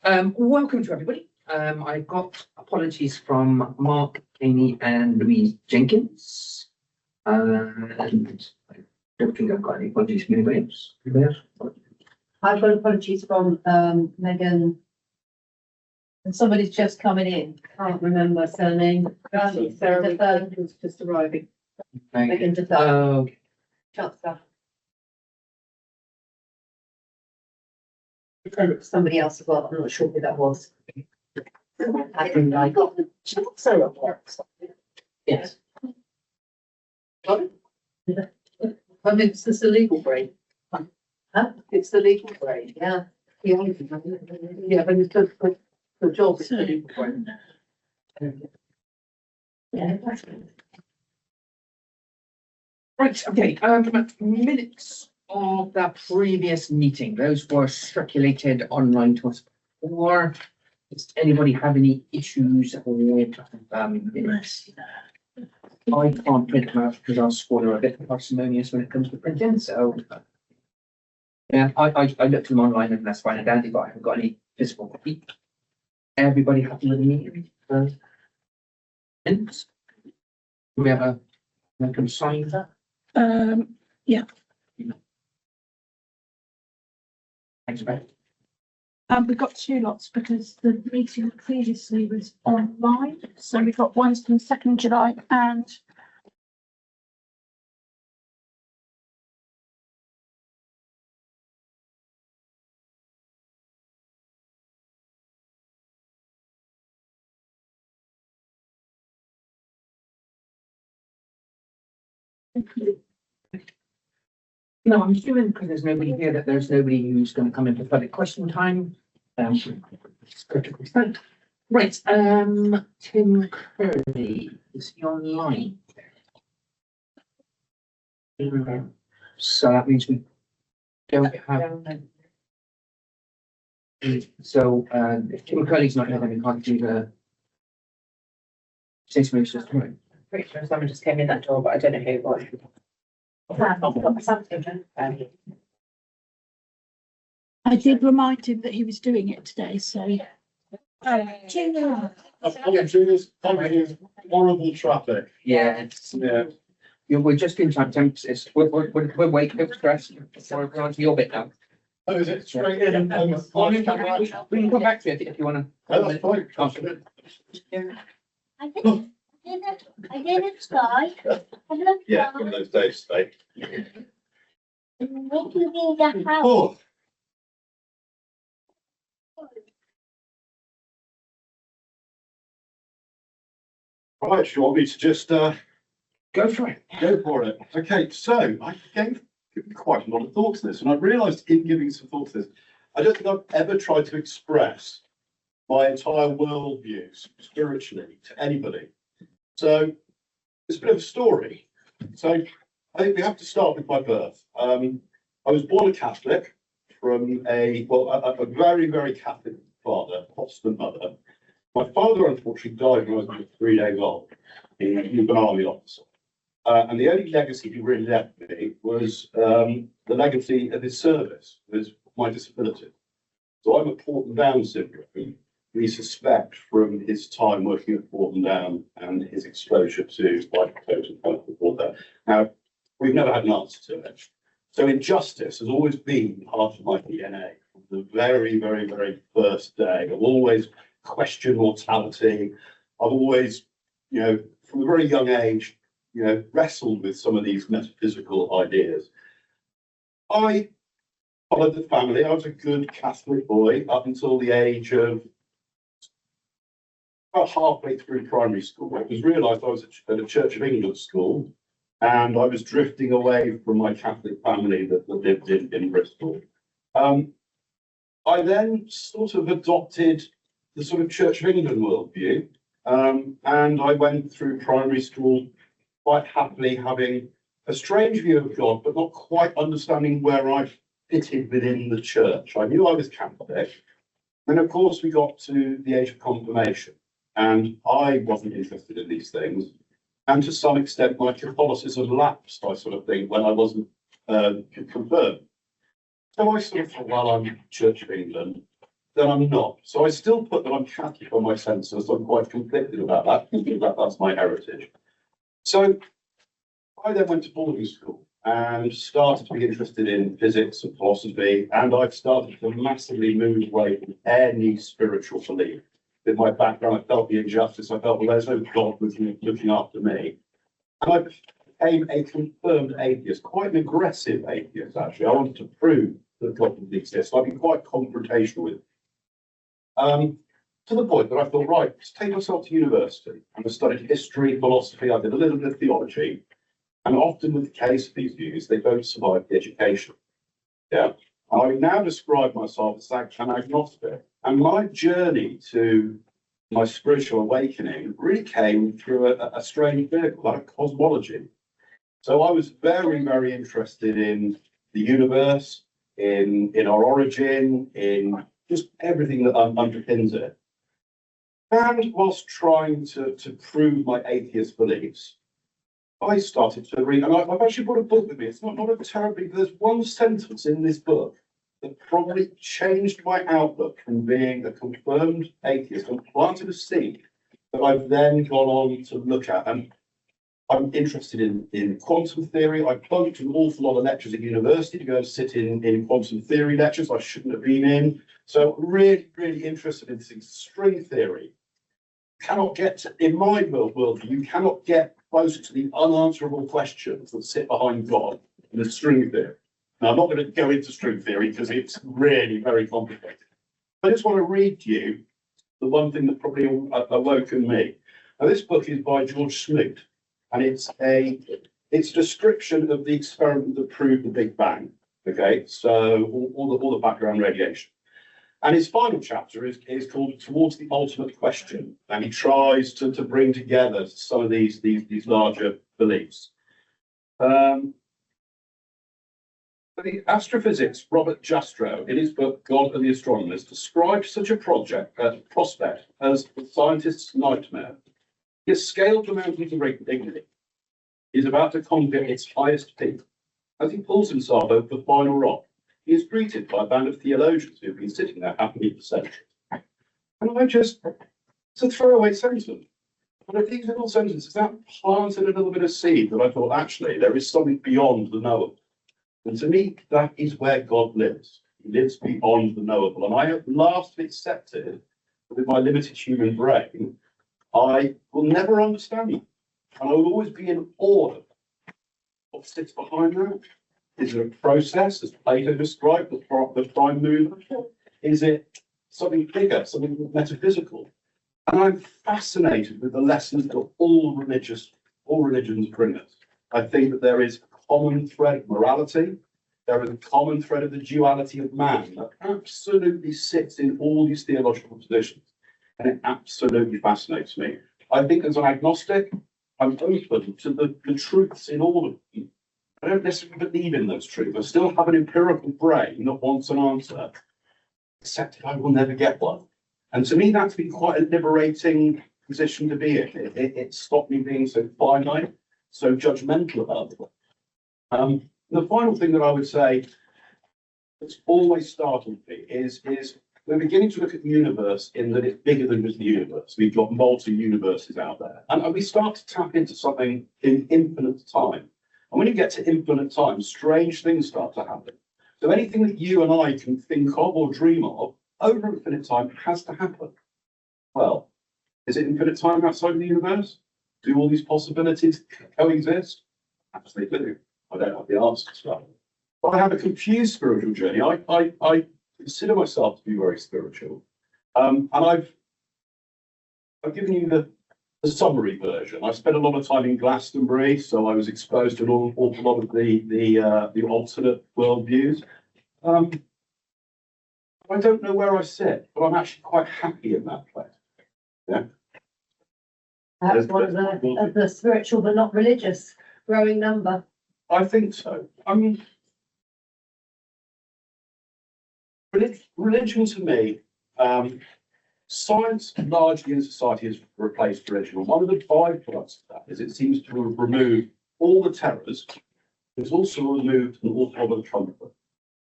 Welcome to everybody. I got apologies from Mark, Amy, and Louise Jenkins. And I don't think I've got any apologies from anybody else. Anybody else? I've got apologies from Megan. And somebody's just coming in. Can't remember her surname. Sarah who's just arriving. Megan DeFern. Chancellor. Somebody else as well. I'm not sure who that was. I think I got the Chancellor box. Yes. It's the legal brain. Huh? It's the legal brain. Yeah. Yeah, but it's the job is the legal brain. Yeah. Right, okay, minutes of the previous meeting, those were circulated online to us before. Does anybody have any issues with minutes? I can't print them out because our school are a bit parsimonious when it comes to printing, so. Yeah, I looked at them online and that's fine and dandy, but I haven't got any physical copy. Everybody happy with the meeting? Minutes? Do we have a, I can sign that? Yeah. Thanks, Beth. We've got two lots because the meeting previously was online. So we've got ones from 2nd July and No, I'm assuming because there's nobody here that there's nobody who's going to come in for public question time. It's critical stuff. Right, Tim Curley, is he online? So that means we don't have. So if Tim Curley's not here, then we can't do the. Since we're just right. Pretty sure someone just came in that door, but I don't know who it was. I did remind him that he was doing it today, so. Apologies, here's horrible traffic. Yeah. Yeah, we're just in time, Tim. We're waiting for stress. Sorry, we're on to your bit now. Oh, is it straight in and We can come back to it if you want to. Oh, that's fine. I didn't try. Yeah, one of those days today. What do you mean the house? Oh. Right, you want me to just Go for it. go for it? Okay, so I gave quite a lot of thought to this, and I realised in giving some thought to this, I don't think I've ever tried to express my entire worldview spiritually to anybody. So it's a bit of a story. So I think we have to start with my birth. I was born a Catholic from a very, very Catholic father, Protestant mother. My father unfortunately died when I was 3 days old. He was an army officer. And the only legacy he really left me was the legacy of his service, with my disability. So I'm a Porton Down syndrome. We suspect from his time working at Porton Down and his exposure to before that. Now, we've never had an answer to it. So injustice has always been part of my DNA from the very, very, very first day. I've always questioned mortality. I've always, from a very young age, wrestled with some of these metaphysical ideas. I followed the family. I was a good Catholic boy up until the age of about halfway through primary school. It was realised I was at a Church of England school, and I was drifting away from my Catholic family that lived in Bristol. I then sort of adopted the sort of Church of England worldview, and I went through primary school quite happily having a strange view of God, but not quite understanding where I fitted within the church. I knew I was Catholic. And of course, we got to the age of confirmation, and I wasn't interested in these things. And to some extent, my Catholicism lapsed, I sort of think, when I wasn't confirmed. So I sort of thought, well, I'm Church of England. then I'm not. So I still put that I'm Catholic on my census. I'm quite conflicted about that, thinking that that's my heritage. So I then went to boarding school and started to be interested in physics and philosophy, and I've started to massively move away from any spiritual belief. In my background, I felt the injustice. I felt, well, there's no God looking after me. And I became a confirmed atheist, quite an aggressive atheist, actually. I wanted to prove that God didn't exist. I've been quite confrontational with it. To the point that I thought, right, let's take myself to university. And I studied history, philosophy, I did a little bit of theology. And often with the case of these views, they don't survive the education. Yeah. And I now describe myself as an agnostic. And my journey to my spiritual awakening really came through a strange vehicle, like cosmology. So I was very, very interested in the universe, in our origin, in just everything that underpins it. And whilst trying to prove my atheist beliefs, I started to read, and I've actually brought a book with me. It's not a terribly, there's one sentence in this book that probably changed my outlook from being a confirmed atheist and planted a seed that I've then gone on to look at. And I'm interested in quantum theory. I bunked an awful lot of lectures at university to go and sit in quantum theory lectures I shouldn't have been in. So really, really interested in this string theory. Cannot get to, in my worldview, you cannot get closer to the unanswerable questions that sit behind God in a string theory. Now, I'm not going to go into string theory because it's really very complicated. I just want to read to you the one thing that probably awoken me. Now, this book is by George Smoot, and it's a description of the experiment that proved the Big Bang. Okay, so all the background radiation. And his final chapter is called Towards the Ultimate Question, and he tries to bring together some of these larger beliefs. The astrophysicist Robert Jastrow, in his book God and the Astronomers, described such a prospect as the scientist's nightmare. He has scaled the mountains of ignorance. He is about to conquer its highest peak. As he pulls himself over the final rock, he is greeted by a band of theologians who have been sitting there happily for centuries. And it's a throwaway sentence. But of these little sentences, that planted a little bit of seed that I thought, actually, there is something beyond the knowable. And to me, that is where God lives. He lives beyond the knowable. And I have last accepted that with my limited human brain, I will never understand it. And I will always be in awe of what sits behind that. Is it a process, as Plato described, the prime mover? Is it something bigger, something metaphysical? And I'm fascinated with the lessons that all religions bring us. I think that there is a common thread of morality. There is a common thread of the duality of man that absolutely sits in all these theological positions. And it absolutely fascinates me. I think as an agnostic, I'm open to the truths in all of them. I don't necessarily believe in those truths. I still have an empirical brain that wants an answer, except I will never get one. And to me, that's been quite a liberating position to be in. It stopped me being so finite, so judgmental about it. The final thing that I would say that's always startled me is we're beginning to look at the universe in that it's bigger than just the universe. We've got multi-universes out there. And we start to tap into something in infinite time. And when you get to infinite time, strange things start to happen. So anything that you and I can think of or dream of over infinite time has to happen. Well, is it infinite time outside of the universe? Do all these possibilities coexist? Absolutely do. I don't have the answers to that. But I have a confused spiritual journey. I consider myself to be very spiritual. And I've given you the summary version. I spent a lot of time in Glastonbury, so I was exposed to an awful lot of the alternate worldviews. I don't know where I sit, but I'm actually quite happy in that place. Yeah. Perhaps one of the spiritual but not religious growing number. I think so. I mean, religion to me, science largely in society has replaced religion. One of the byproducts of that is it seems to have removed all the terrors. It's also removed an awful lot of comfort.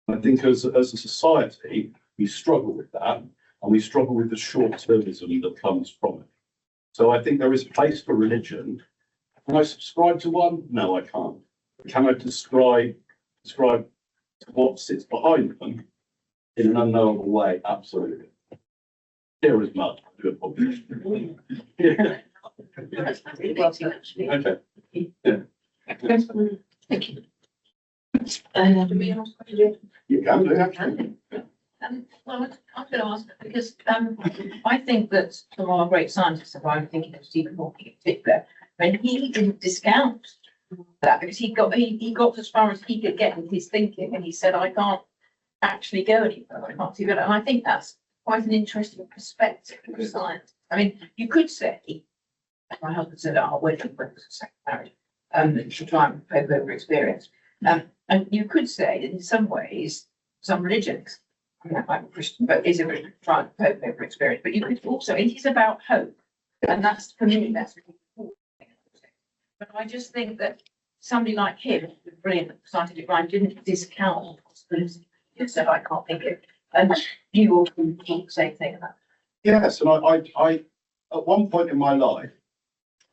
I think as a society, we struggle with that. and we struggle with the short-termism that comes from it. So I think there is a place for religion. Can I subscribe to one? No, I can't. Can I describe what sits behind them in an unknowable way? Absolutely. Here is mud. Do it properly. Yeah. Okay. Yeah. Thank you. You can do it. Well, I'm going to ask because I think that some of our great scientists, if I'm thinking of Stephen Hawking in particular, when he didn't discount that because he got as far as he could get with his thinking, and he said, "I can't actually go any further. I can't see that." And I think that's quite an interesting perspective of science. I mean, you could say, my husband said, "Oh, we're doing second marriage, you should try and cope over experience." And you could say that in some ways, some religions, I mean, I'm a Christian, but is a religion trying to cope over experience. But you could also, it is about hope. And that's, for me, that's really important. But I just think that somebody like him, with brilliant scientific mind, didn't discount the possibility. He said, "I can't think it." And you all think the same thing about Yes, and I at one point in my life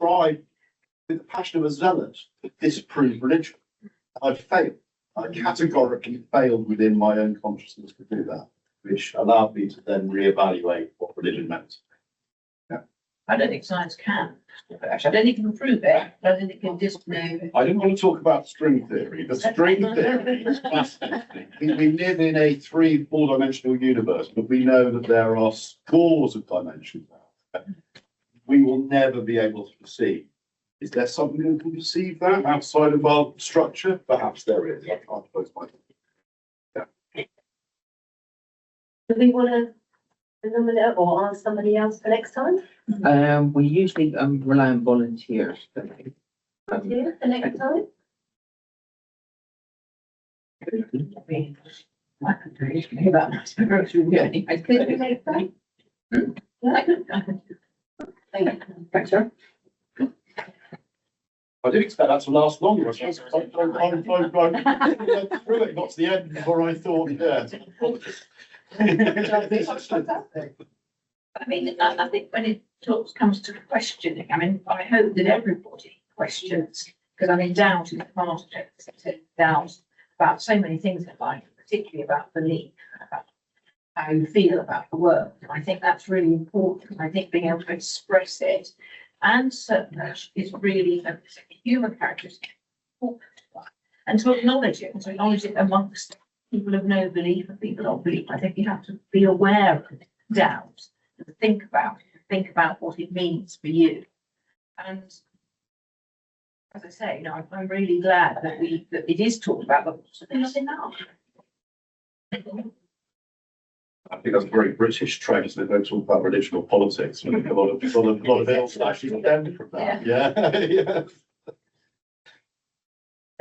tried with the passion of a zealot to disprove religion. I failed. I categorically failed within my own consciousness to do that, which allowed me to then reevaluate what religion meant. I don't think science can. Actually, I don't think it can prove it, but I think it can disprove it. I didn't want to talk about string theory. The string theory is fascinating. We live in a 3-4 dimensional universe, but we know that there are scores of dimensions. We will never be able to perceive. Is there something that can perceive that outside of our structure? Perhaps there is. I can't close my. Do we want to nominate or ask somebody else for next time? We usually rely on volunteers. But, Yeah, for next time? I could do it about that. I Could we make that? I could. Thank you. Thanks, sir. I didn't expect that to last longer. I went through it, got to the end before I thought, yeah. I mean, I think when it comes to questioning, I mean, I hope that everybody questions, because I'm in doubt in the past, doubt about so many things in life, particularly about belief, about how you feel about the world. And I think that's really important. I think being able to express it and search is really a human characteristic. And to acknowledge it, and to acknowledge it amongst people of no belief and people of belief, I think you have to be aware of doubt and think about it, think about what it means for you. And as I say, you know, I'm really glad that it is talked about, but it's enough. I think that's a very British trait, isn't it? Don't talk about religion or politics. I think a lot of ills actually stem from that. Yeah. Yeah.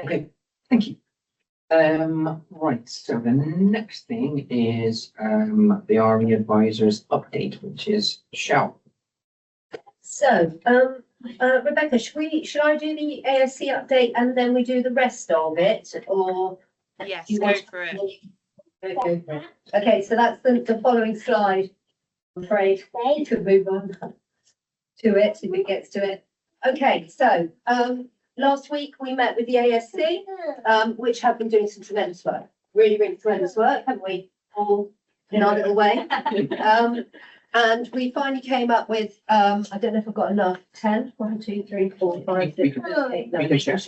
Okay, thank you. Right, so the next thing is the RE advisors update, which is Shell. So, Rebecca, should I do the ASC update and then we do the rest of it, or? Yes, You go want- for it. Okay, so that's the following slide. I'm afraid we could move on to it if it gets to it. Okay, so last week we met with the ASC, which have been doing some tremendous work, really tremendous work, haven't we? All in our little way. And we finally came up with, I don't know if I've got enough, 10, 1, 2, 3, 4, 5, 6, 8, 9, We can share.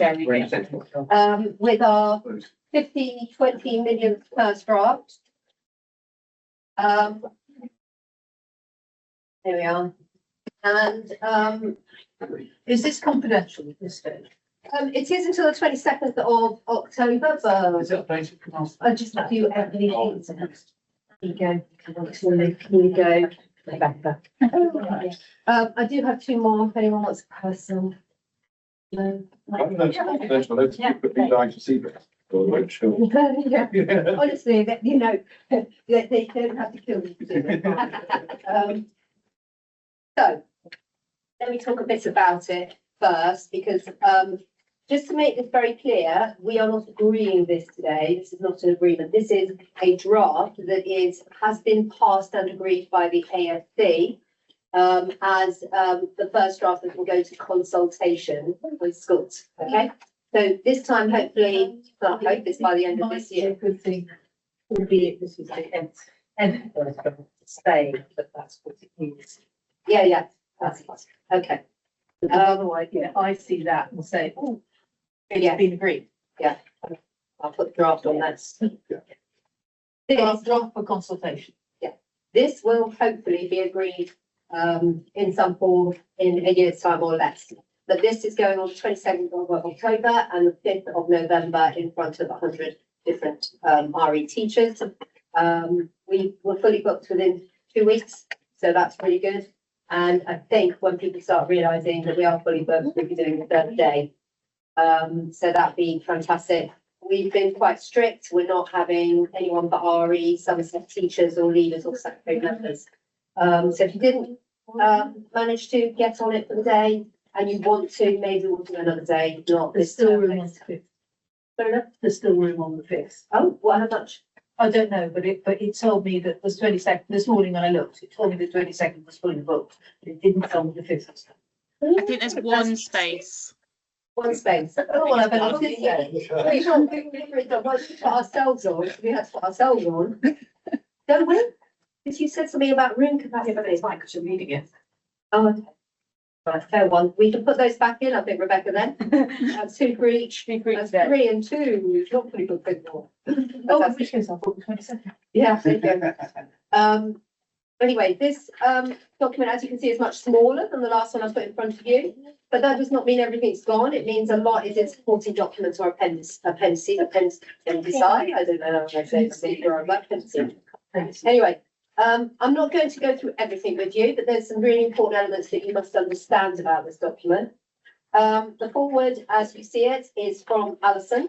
with our 20 million first draft. There we are. And Is this confidential at this stage? it is until the 22nd of October, but Is it updated from last? I just have you everything. Here you go. Here you go. Rebecca. I do have 2 more if anyone wants a personal. No. Yeah. Honestly, that, you know, they don't have to kill me. So, let me talk a bit about it first, because just to make this very clear, we are not agreeing this today. This is not an agreement. This is a draft that has been passed and agreed by the ASC as the first draft that will go to consultation with schools. Okay, so this time, hopefully, I hope it's by the end of this year. Good thing, albeit this is the end stay, but that's what it is. Yeah, that's okay. Otherwise, yeah, I see that and say, oh, Yeah. it's been agreed. I'll put the draft on that. Draft for consultation. This will hopefully be agreed in some form in a year's time or less. But this is going on the 22nd of October and the 5th of November in front of 100 different RE teachers. We were fully booked within 2 weeks, so that's really good. And I think when people start realising that we are fully booked, we'll be doing the third day. So that'd be fantastic. We've been quite strict. We're not having anyone but RE, Somerset teachers or leaders or SACRE members. So if you didn't manage to get on it for the day and you want to, maybe we'll do another day, not There's this still term. room on the fifth. Fair enough. There's still room on the fifth. Oh, well, how much? I don't know, but it told me that the 22nd, this morning when I looked, it told me the 22nd was fully booked. It didn't tell me the fifth. I think there's one space. One space. Oh, well, I better We see that. put ourselves on, we had to put ourselves on. Don't we? Because you said something about room capacity. Yeah, but it's fine because you're reading it. Oh, okay. Right, fair one. We can put those back in, I think, Rebecca, then. That's two for each. That's 3 and 2. Not pretty good anymore. Oh, in which case I thought the 22nd. Yeah, there you go. Anyway, this document, as you can see, is much smaller than the last one I put in front of you. But that does not mean everything's gone. It means a lot is in supporting documents or appendices. I don't know how I say it. Anyway, I'm not going to go through everything with you, but there's some really important elements that you must understand about this document. The forward, as you see it, is from Alison.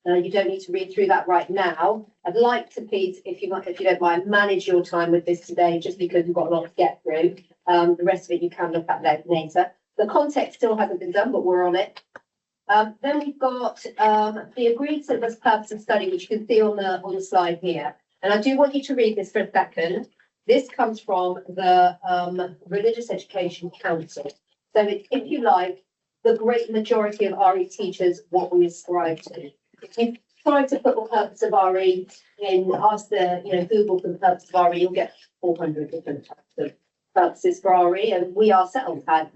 You don't need to read through that right now. I'd like to, please, if you don't mind, manage your time with this today, just because we've got a lot to get through. The rest of it you can look at later. The context still hasn't been done, but we're on it. Then we've got the agreed syllabus purpose of study, which you can see on the slide here. And I do want you to read this for a second. This comes from the Religious Education Council. So it's, if you like, the great majority of RE teachers, what we ascribe to. If you try to put the purpose of RE in, ask Google for the purpose of RE, you'll get 400 different types of purposes for RE. And we ourselves had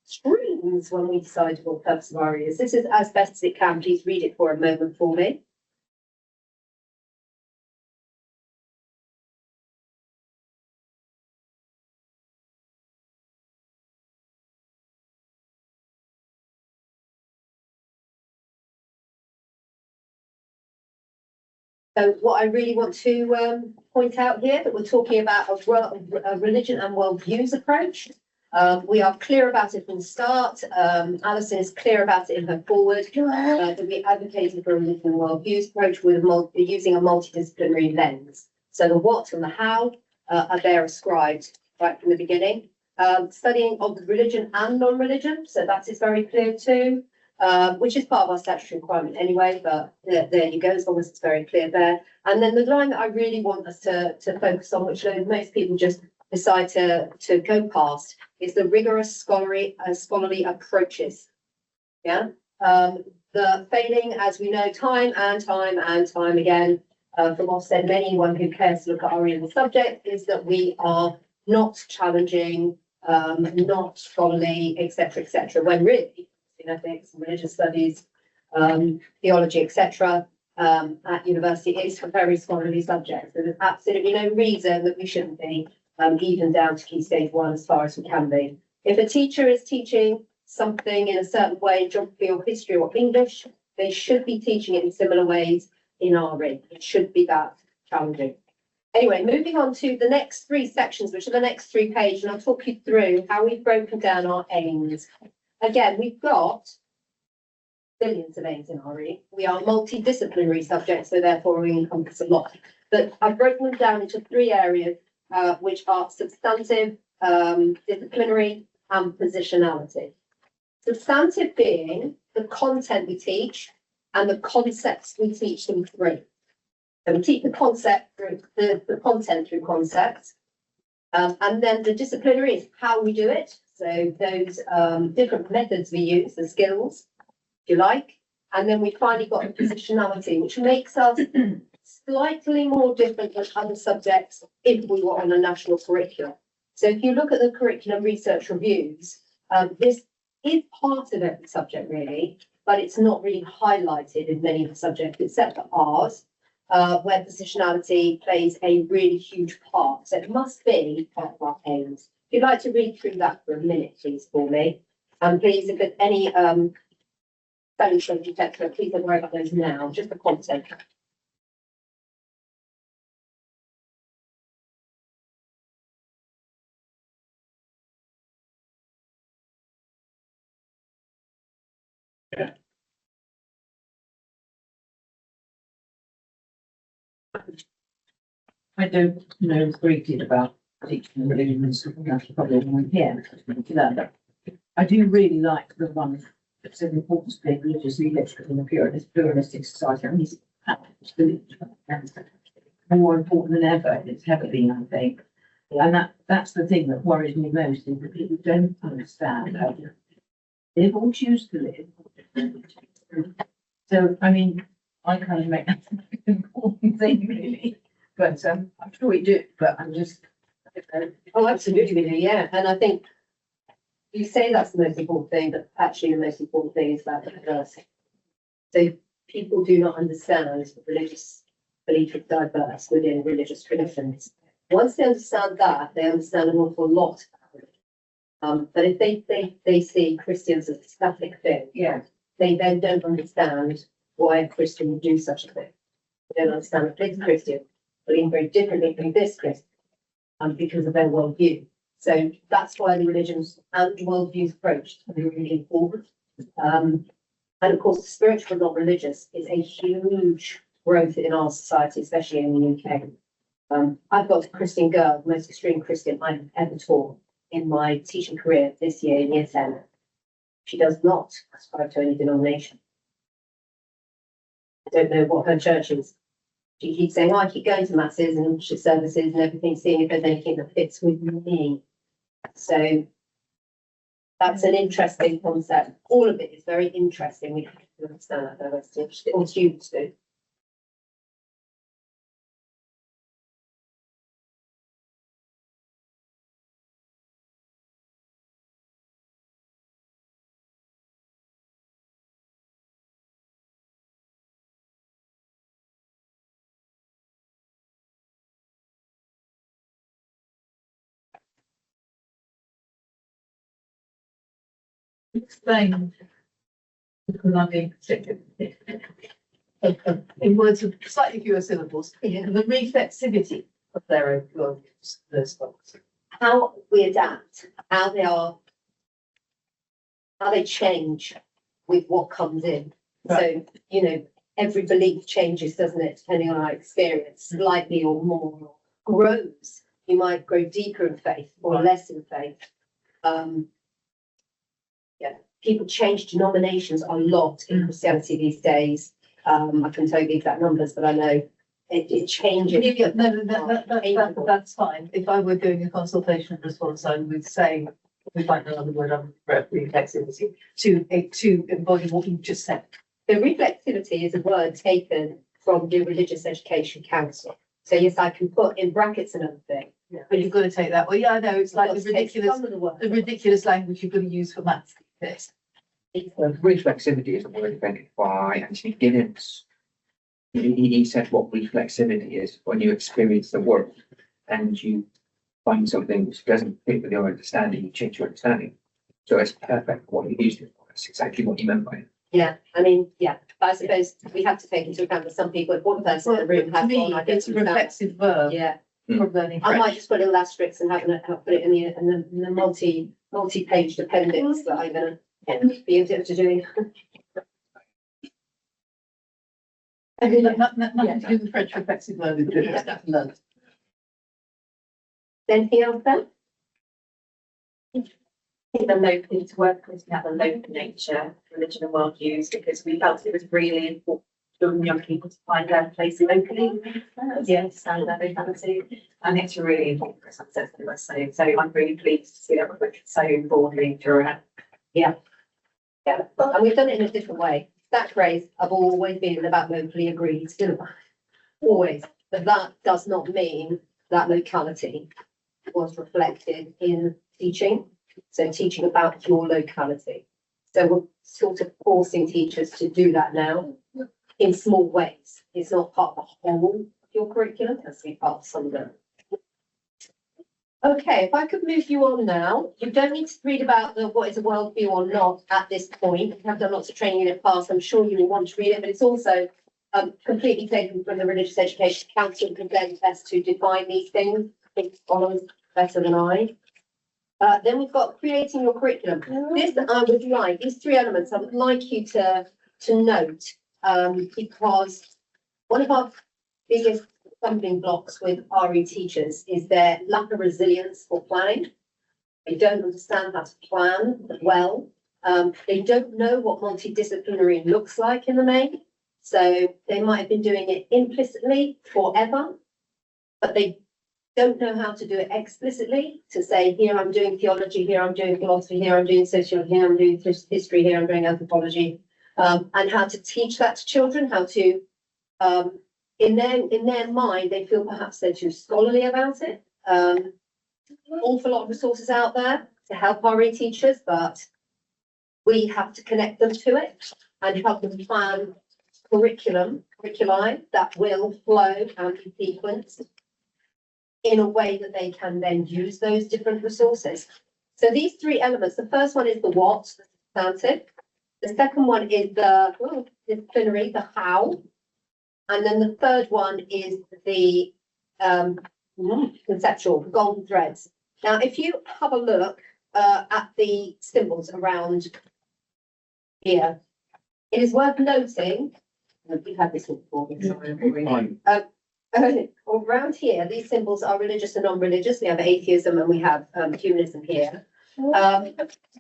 screens when we decided what the purpose of RE is. This is as best as it can. Please read it for a moment for me. So what I really want to point out here, that we're talking about a religion and worldviews approach. We are clear about it from the start. Alison is clear about it in her forward, that we advocated for a religion and worldviews approach with using a multidisciplinary lens. So the what and the how are there ascribed right from the beginning. Studying of religion and non-religion, so that is very clear too. Which is part of our statutory requirement anyway, but there you go, as long as it's very clear there. And then the line that I really want us to focus on, which most people just decide to go past, is the rigorous scholarly approaches. Yeah, the failing, as we know, time and time again, from Ofsted, anyone who cares to look at RE in the subject, is that we are not challenging, not scholarly, etc., when really in ethics, religious studies, theology, etc., at university is a very scholarly subject. So there's absolutely no reason that we shouldn't be, even down to Key Stage 1 as far as we can be. If a teacher is teaching something in a certain way, geography or history or English, they should be teaching it in similar ways in RE. It should be that challenging. Anyway, moving on to the next 3 sections, which are the next 3 pages, and I'll talk you through how we've broken down our aims. Again, we've got billions of aims in RE. We are multidisciplinary subjects, so therefore we encompass a lot. But I've broken them down into 3 areas, which are substantive, disciplinary, and positionality. Substantive being the content we teach and the concepts we teach them through. So we teach the concept through the content through concepts. And then the disciplinary is how we do it. So those different methods we use, the skills, if you like. And then we finally got a positionality, which makes us slightly more different than other subjects if we were on a national curriculum. So if you look at the curriculum research reviews, this is part of every subject really, but it's not really highlighted in many of the subjects except for ours, where positionality plays a really huge part. So it must be part of our aims. If you'd like to read through that for a minute, please, for me. And please, if there's any spelling change, etc., please don't worry about those now, just the content. I don't know greatly about teaching religions, that's probably why I'm here. I do really like the one that's an important thing, religious leadership in a pluralistic society. I mean, it's absolutely more important than ever. It's ever been, I think. And that's the thing that worries me most is that people don't understand how to live or choose to live. So, I mean, I kind of make that an important thing, really. But I'm sure we do, but I'm just. Oh, absolutely, yeah. And I think you say that's the most important thing, but actually the most important thing is about the diversity. So people do not understand that religious belief is diverse within religious traditions. Once they understand that, they understand an awful lot about it. But if they see Christians as a static thing, Yeah. they then don't understand why a Christian would do such a thing. They don't understand that this Christian believe very differently from this Christian, because of their worldview. So that's why the religions and worldviews approach are really important. And of course, the spiritual, not religious, is a huge growth in our society, especially in the UK. I've got a Christian girl, the most extreme Christian I've ever taught in my teaching career this year in year 10. She does not ascribe to any denomination. I don't know what her church is. She keeps saying, I keep going to masses and services and everything, seeing if there's anything that fits with me. So that's an interesting concept. All of it is very interesting. We have to understand that diversity, all students do. Explain. Because I'm being particular. In words of slightly fewer syllables, the reflexivity of their own worldviews, those folks. How we adapt, how they change with what comes in. Right. So, you know, every belief changes, doesn't it, depending on our experience, slightly or more, or grows. You might grow deeper in faith or less in faith. People change denominations a lot in Christianity these days. I can tell you the exact numbers, but I know it changes. Yeah, no, that's fine. If I were doing a consultation response, I would say, we find another word on reflexivity to embody what you just said. The reflexivity is a word taken from the Religious Education Council. So yes, I can put in brackets another thing. Yeah. But you've got to take that. Well, yeah, I know, it's like the ridiculous language you've got to use for maths. Yes. Reflexivity is a word invented by Anthony Giddens. He said what reflexivity is when you experience the world and you find something which doesn't fit with your understanding, you change your understanding. So it's perfect what you used it for. That's exactly what you meant by it. Yeah, I mean, yeah, but I suppose we have to take into account that some people, if one person in the room has one, I don't it's a reflexive verb. Yeah. From learning I might French. just put little asterisks and put it in the multi-page appendix that I'm gonna be able to do. Nothing to do with French reflexive verb. Anything else then? them locally to work with me at the local nature, religion and worldviews, because we felt it was really important for young people to find their place locally, to understand their locality. And it's really important for success in us. So I'm really pleased to see that we're so broadly throughout. Yeah, and we've done it in a different way. SACREs have always been about locally agreed, still always, but that does not mean that locality was reflected in teaching. So teaching about your locality. So we're sort of forcing teachers to do that now in small ways. It's not part of the whole of your curriculum, it has to be part of some of them. Okay, if I could move you on now, you don't need to read about the what is a worldview or not at this point. We have done lots of training in it past. I'm sure you will want to read it, but it's also completely taken from the Religious Education Council because they're best to define these things. I think follows better than I. Then we've got creating your curriculum. This I would like, these three elements I would like you to note because one of our biggest stumbling blocks with RE teachers is their lack of resilience for planning. They don't understand how to plan well. They don't know what multidisciplinary looks like in the main. So they might have been doing it implicitly forever, but they don't know how to do it explicitly to say, here I'm doing theology, here I'm doing philosophy, here I'm doing sociology, here I'm doing history, here I'm doing anthropology, and how to teach that to children, how to in their mind, they feel perhaps they're too scholarly about it. Awful lot of resources out there to help RE teachers, but we have to connect them to it and help them plan curriculi that will flow and be sequenced in a way that they can then use those different resources. So these three elements, the first one is the what, the substantive. The second one is the disciplinary, the how. And then the third one is the conceptual, the golden threads. Now, if you have a look at the symbols around here, it is worth noting, we've had this one before, around here, these symbols are religious and non-religious. We have atheism and we have humanism here.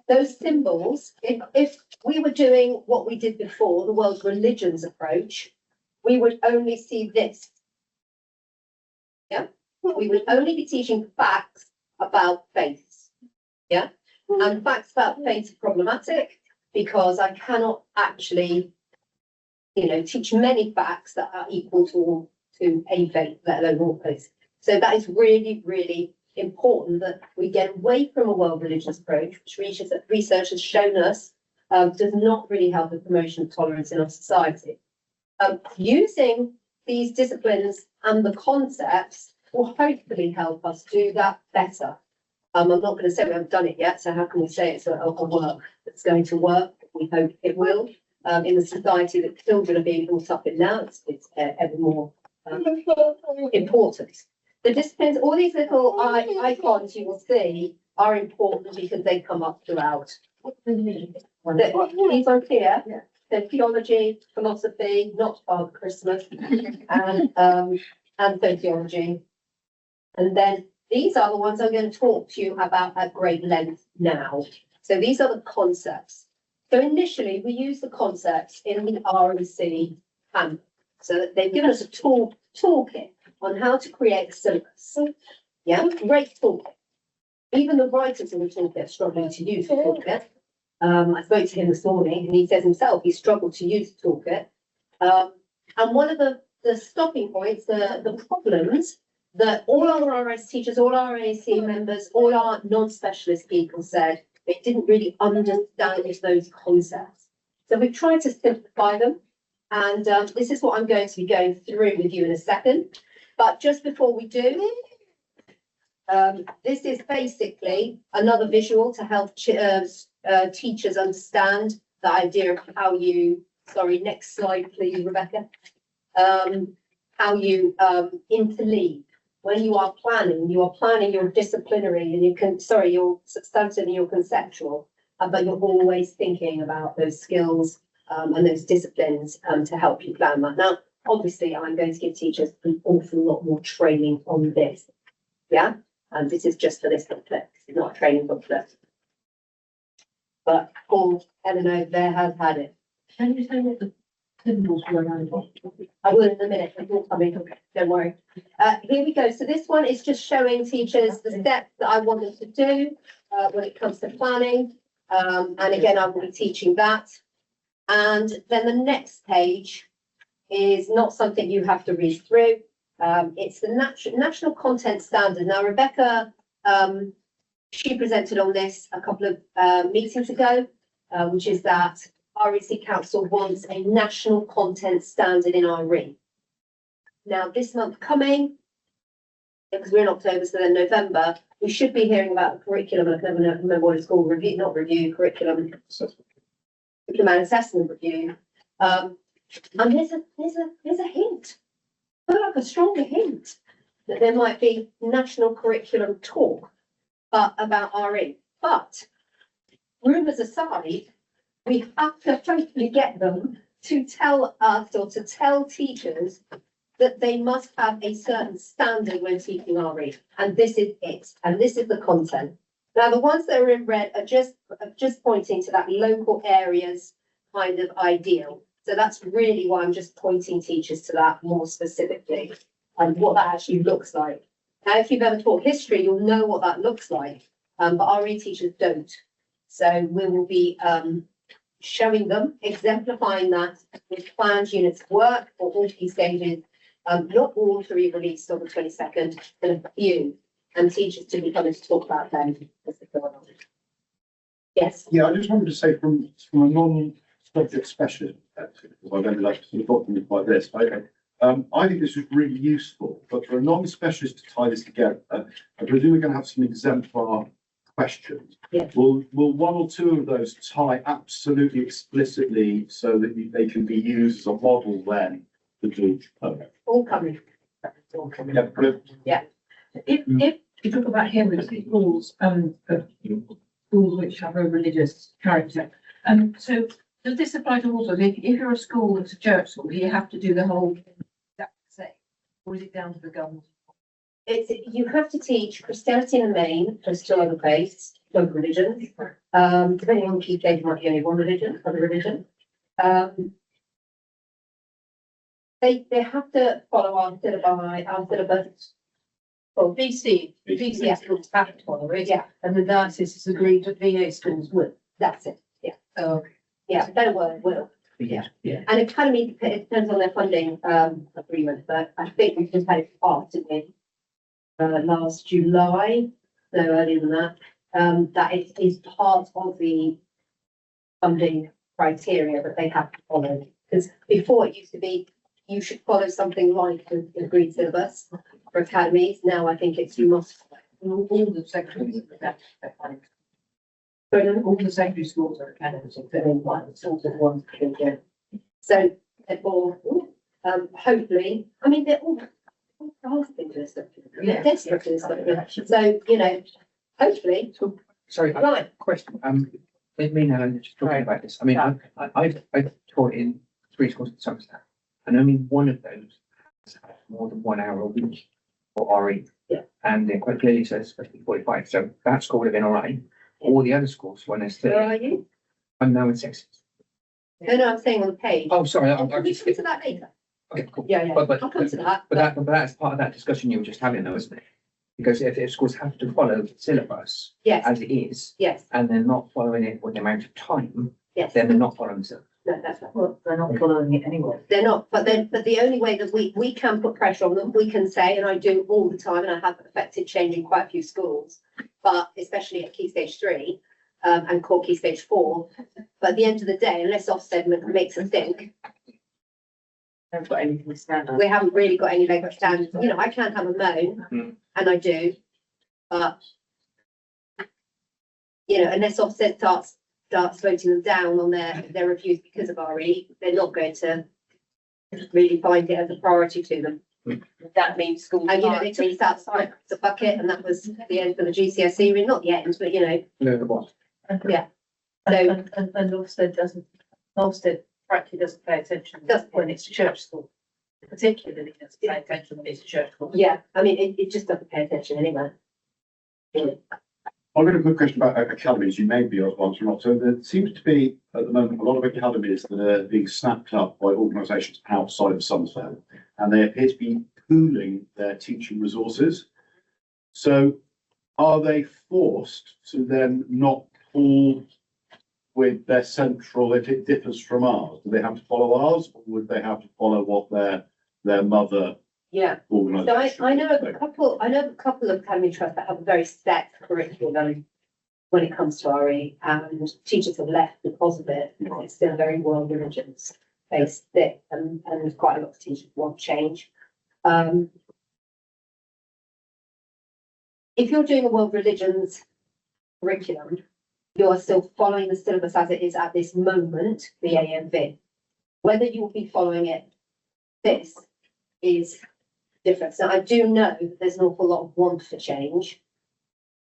Those symbols, if we were doing what we did before, the world religions approach, we would only see this. Yeah, we would only be teaching facts about faith. Yeah, and facts about faith are problematic because I cannot actually, teach many facts that are equal to a faith, let alone all faiths. So that is really, really important that we get away from a world religious approach, which research has shown us does not really help the promotion of tolerance in our society. Using these disciplines and the concepts will hopefully help us do that better. I'm not going to say we haven't done it yet, so how can we say it's a work that's going to work? We hope it will. In the society that children are being brought up in now, it's ever more important. The disciplines, all these little icons you will see are important because they come up throughout. These are here. Yeah. So theology, philosophy, not Father Christmas, and sociology. And then these are the ones I'm going to talk to you about at great length now. So these are the concepts. So initially we use the concepts in the REC handbook. So they've given us a toolkit on how to create a syllabus. Yeah, great toolkit. Even the writers in the toolkit are struggling to use the toolkit. I spoke to him this morning and he says himself he struggled to use the toolkit. And one of the stopping points, the problems that all our RS teachers, all our AAC members, all our non-specialist people said they didn't really understand those concepts. So we've tried to simplify them. And this is what I'm going to be going through with you in a second. But just before we do, this is basically another visual to help teachers understand the idea of how you, sorry, next slide, please, Rebecca. How you interleave. When you are planning your disciplinary and your substantive and your conceptual, but you're always thinking about those skills and those disciplines to help you plan that. Now, obviously, I'm going to give teachers an awful lot more training on this. Yeah, and this is just for this booklet. This is not a training booklet. But Paul, Eleanor there has had it. Can you say what the symbols were around? I will in a minute, it's all coming, don't worry. Here we go, so this one is just showing teachers the steps that I want them to do, when it comes to planning. And again, I will be teaching that. And then the next page is not something you have to read through. It's the National Content Standard. Now, Rebecca, she presented on this a couple of meetings ago, which is that REC Council wants a national content standard in RE. Now, this month coming, because we're in October, so then November, we should be hearing about the curriculum. I can never remember what it's called, curriculum and assessment review. And here's a hint, like a stronger hint, that there might be national curriculum talk about RE. But rumours aside, we have to hopefully get them to tell us or to tell teachers that they must have a certain standard when teaching RE. And this is it. And this is the content. Now, the ones that are in red are just pointing to that local areas kind of ideal. So that's really why I'm just pointing teachers to that more specifically and what that actually looks like. Now, if you've ever taught history, you'll know what that looks like, but RE teachers don't. So we will be showing them, exemplifying that with planned units of work for all key stages, not all to be released on the 22nd, but a few, and teachers to be coming to talk about them as they go along. Yes. Yeah, I just wanted to say from a non-subject specialist perspective, because I've ended up sort of documenting like this, I think this is really useful, but for a non-specialist to tie this together, I presume we're going to have some exemplar questions. Yeah. Will one or two of those tie absolutely explicitly so that they can be used as a model then to do? All coming. Yeah, good. If you talk about heritage schools, schools which have a religious character, so does this apply to also, if you're a school that's a church school, do you have to do the whole exact same? Or is it down to the government? You have to teach Christianity in the main, there's still other faiths, other religions. Depending on the key stage, might be only one religion, other religion. They have to follow our syllabus. Well, VC schools have to follow it. Yeah, And the diocese has agreed that VA schools will. that's it, yeah. Oh, Yeah, they will. Yeah. And Academy, it depends on their funding agreement, but I think we just had it passed, didn't we? Last July, no earlier than that. That is part of the funding criteria that they have to follow. Because before it used to be, you should follow something like the agreed syllabus for academies. Now I think it's you must follow. all the secondary all the secondary schools are academies, except for one, sort of ones. So therefore, hopefully, I mean, they're all asking for this stuff. They're desperate for this stuff. So, you know, hopefully, Sorry, right. question, with me now, just talking about this, I mean, I've taught in 3 schools in Somerset, and only one of those has had more than 1 hour a week for RE. Yeah. And it quite clearly says supposed to be 45, so that school would have been all right. All the other schools, when there's Where 30, are you? I'm now in 6. No, I'm saying on the page. Oh, sorry, Can I'm we just, come to that later? okay, cool. Yeah, But I'll come to that. but that's part of that discussion you were just having though, isn't it? Because if schools have to follow the syllabus Yes, as it is, yes, and they're not following it with the amount of time, yes. then they're not following the syllabus. No, that's right. Well, they're not following it anyway. They're not, but the only way that we can put pressure on them, we can say, and I do all the time, and I have affected change in quite a few schools, but especially at Key Stage 3, and core Key Stage 4. But at the end of the day, unless Ofsted makes us think, They've got anything to stand on. we haven't really got any leg to stand. You know, I can have a moan, and I do, but you know, unless Ofsted starts voting them down on their reviews because of RE, they're not going to really find it as a priority to them. That means schools. And you know, they took us outside the bucket, and that was the end for the GCSE, really not the end, but you know, No, what? Yeah. And Ofsted frankly doesn't pay attention when it's a church school. Particularly doesn't pay attention when it's a church school. yeah, I mean, it just doesn't pay attention anyway. I I've got a quick question about academies. You may be able to answer or not. So there seems to be at the moment a lot of academies that are being snapped up by organisations outside of Somerset, and they appear to be pooling their teaching resources. So are they forced to then not pool with their central if it differs from ours? Do they have to follow ours, or would they have to follow what their mother Yeah. So organisation? I know a couple of academy trusts that have a very set curriculum when it comes to RE, and teachers have left because of it. It's still very world religions based thick, and quite a lot of teachers want change. If you're doing a world religions curriculum, you are still following the syllabus as it is at this moment, the AMV. Whether you'll be following it, this is different. So I do know that there's an awful lot of want for change.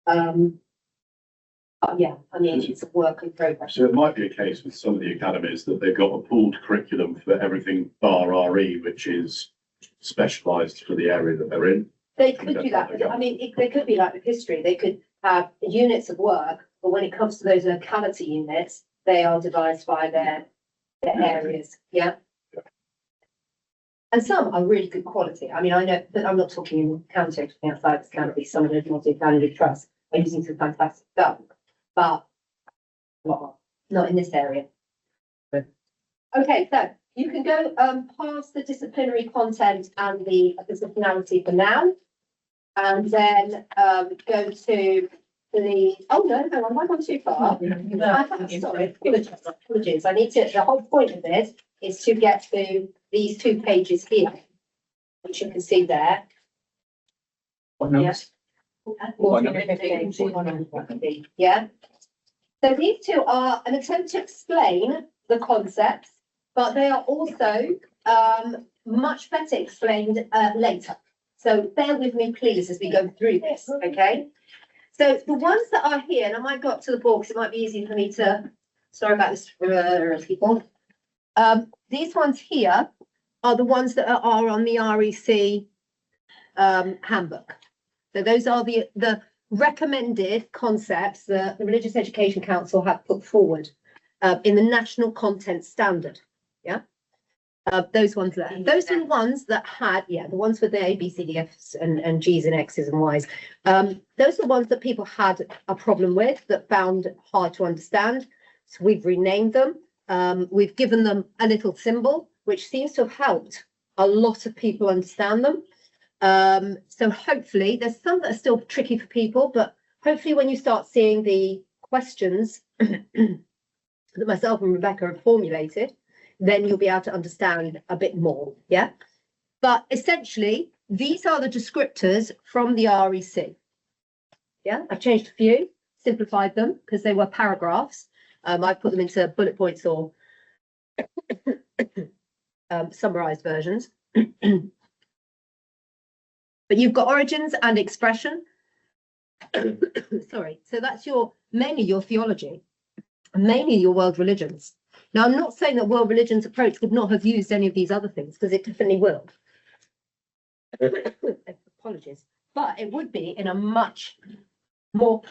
But yeah, I mean, it's a work in progress. So it might be a case with some of the academies that they've got a pooled curriculum for everything bar RE, which is specialised for the area that they're in. They could do that. I mean, they could be like with history. They could have units of work, but when it comes to those locality units, they are devised by their areas. Yeah. And some are really good quality. I mean, I know, but I'm not talking in county, outside this county. Some of the multi-academy trusts are using some fantastic stuff, but not in this area. Okay, so you can go past the disciplinary content and the disciplinarity for now, and then go to the. Oh no, hang on, I've gone too far. Sorry, apologies. I need to. The whole point of this is to get to these 2 pages here, which you can see there. What numbers? Yeah. So these 2 are an attempt to explain the concepts, but they are also much better explained later. So bear with me, please, as we go through this, okay? So the ones that are here, and I might go up to the board because it might be easy for me to, sorry about this, people. These ones here are the ones that are on the REC handbook. So those are the recommended concepts that the Religious Education Council have put forward in the National Content Standard. Yeah, those ones there. Those are the ones that had, the ones with the A, B, C, D, Fs and Gs and Xs and Ys. Those are the ones that people had a problem with, that found hard to understand. So we've renamed them. We've given them a little symbol, which seems to have helped a lot of people understand them. So hopefully there's some that are still tricky for people, but hopefully when you start seeing the questions that myself and Rebecca have formulated, then you'll be able to understand a bit more. Yeah. But essentially, these are the descriptors from the REC. Yeah. I've changed a few, simplified them because they were paragraphs. I've put them into bullet points or summarized versions. But you've got origins and expression. Sorry. So that's mainly your theology, mainly your world religions. Now, I'm not saying that world religions approach would not have used any of these other things, because it definitely will. Apologies. But it would be in a much more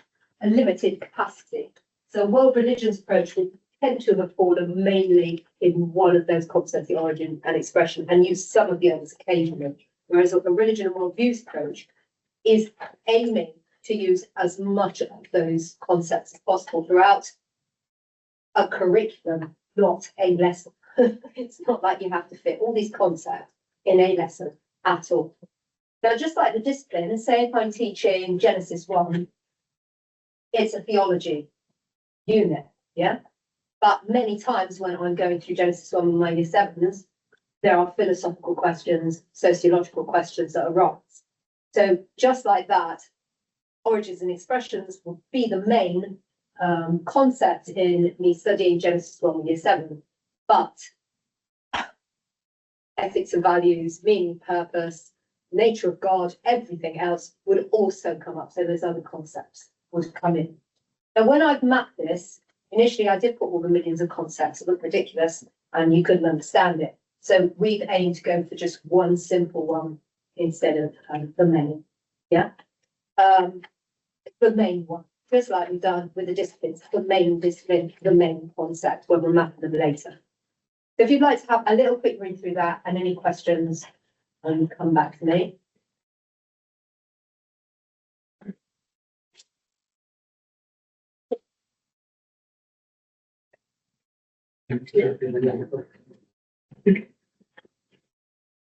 limited capacity. So world religions approach would tend to have fallen mainly in one of those concepts, the origin and expression, and use some of the others occasionally. Whereas a religion and worldviews approach is aiming to use as much of those concepts as possible throughout a curriculum, not a lesson. It's not like you have to fit all these concepts in a lesson at all. Now, just like the discipline, say if I'm teaching Genesis 1, it's a theology unit, yeah? But many times when I'm going through Genesis 1 with my year 7s, there are philosophical questions, sociological questions that arise. So just like that, origins and expressions will be the main concept in me studying Genesis 1 year 7, but ethics and values, meaning, purpose, nature of God, everything else would also come up. So those other concepts would come in. Now, when I've mapped this, initially I did put all the millions of concepts. It looked ridiculous and you couldn't understand it. So we've aimed to go for just one simple one instead of the main. Yeah, the main one. just like we've done with the disciplines, the main discipline, the main concept, when we're mapping them later. So if you'd like to have a little quick read through that and any questions, come back to me.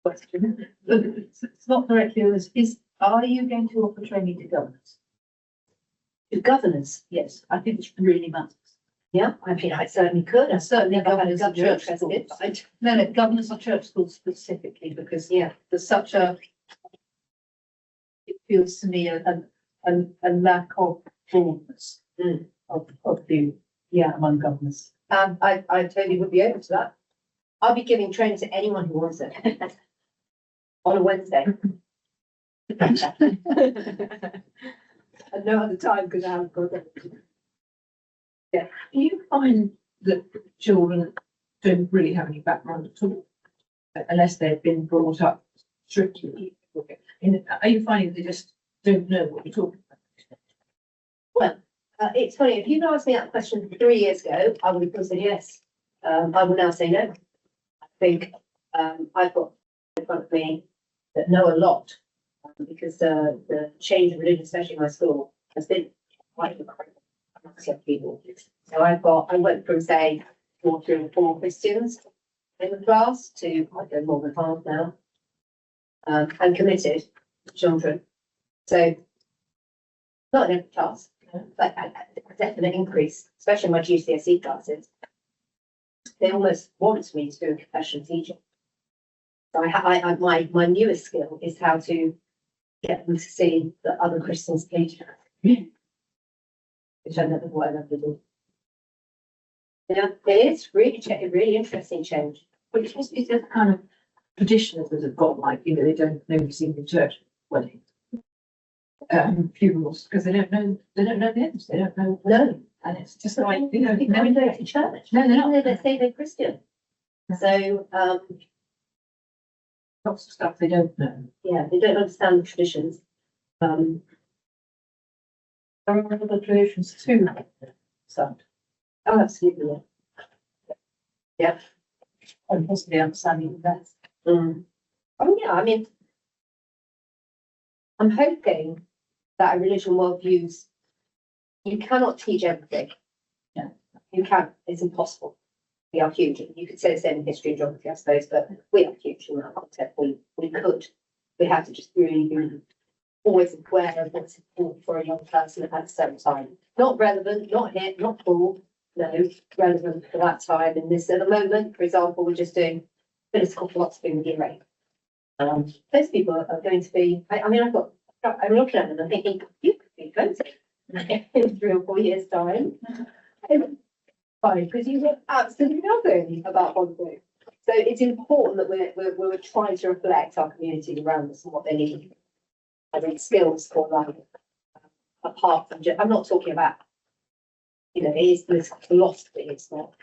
Question. It's not directly, are you going to offer training to governors? To governors, Yes, I think it's really matters. yeah, I mean, I certainly could. I've certainly never had a Governors of governor church interested. schools. No, governors of church schools specifically, because Yeah, there's such a, it feels to me a lack of broadness Mm. of view, yeah, among governors. I totally would be open to that. I'll be giving training to anyone who wants it. On a Wednesday. And no other time because I haven't got it. Do you find that children don't really have any background at all? Unless they've been brought up strictly? Are you finding they just don't know what you're talking about? It's funny, if you'd asked me that question 3 years ago, I would have said yes. I will now say no. I think, I've got in front of me that know a lot. Because the change of religion, especially in my school, has been quite incredible amongst young people. So I went from say 4 through 4 Christians in the class to, I don't know, more than half now. And committed children. So not in every class, but a definite increase, especially in my GCSE classes. They almost want me to do a confession teaching. So my newest skill is how to get them to see that other Christians teach. Which I never thought I'd ever do. Yeah, it is really interesting change. Which is a kind of tradition that have got, like, they don't know sing in church weddings. Funerals, because they don't know the hymns, they don't know. No. And it's just like, People don't go to church. No, they're Even not. though they say they're Christian. So, Lots of stuff they don't know. yeah, they don't understand the traditions. There are other traditions too, so, Oh, absolutely, yeah. and possibly understanding that. Mm. Oh, yeah, I mean, I'm hoping that a religion worldviews, you cannot teach everything. Yeah. You can't, it's impossible. We are huge. You could say the same in history and geography, I suppose, but we are huge in that context. We could. We have to just really be always aware of what's important for a young person at a certain time. Not relevant, not hit, not cool. No, relevant for that time. And this at the moment, for example, we're just doing political philosophy with year 8. Those people are going to be, I'm looking at them and thinking, you could be 20 in 3 or 4 years' time. Fine, because you know absolutely nothing about one thing. So it's important that we're trying to reflect our community around us and what they need. I think skills for life, apart from I'm not talking about, it is this philosophy, it's not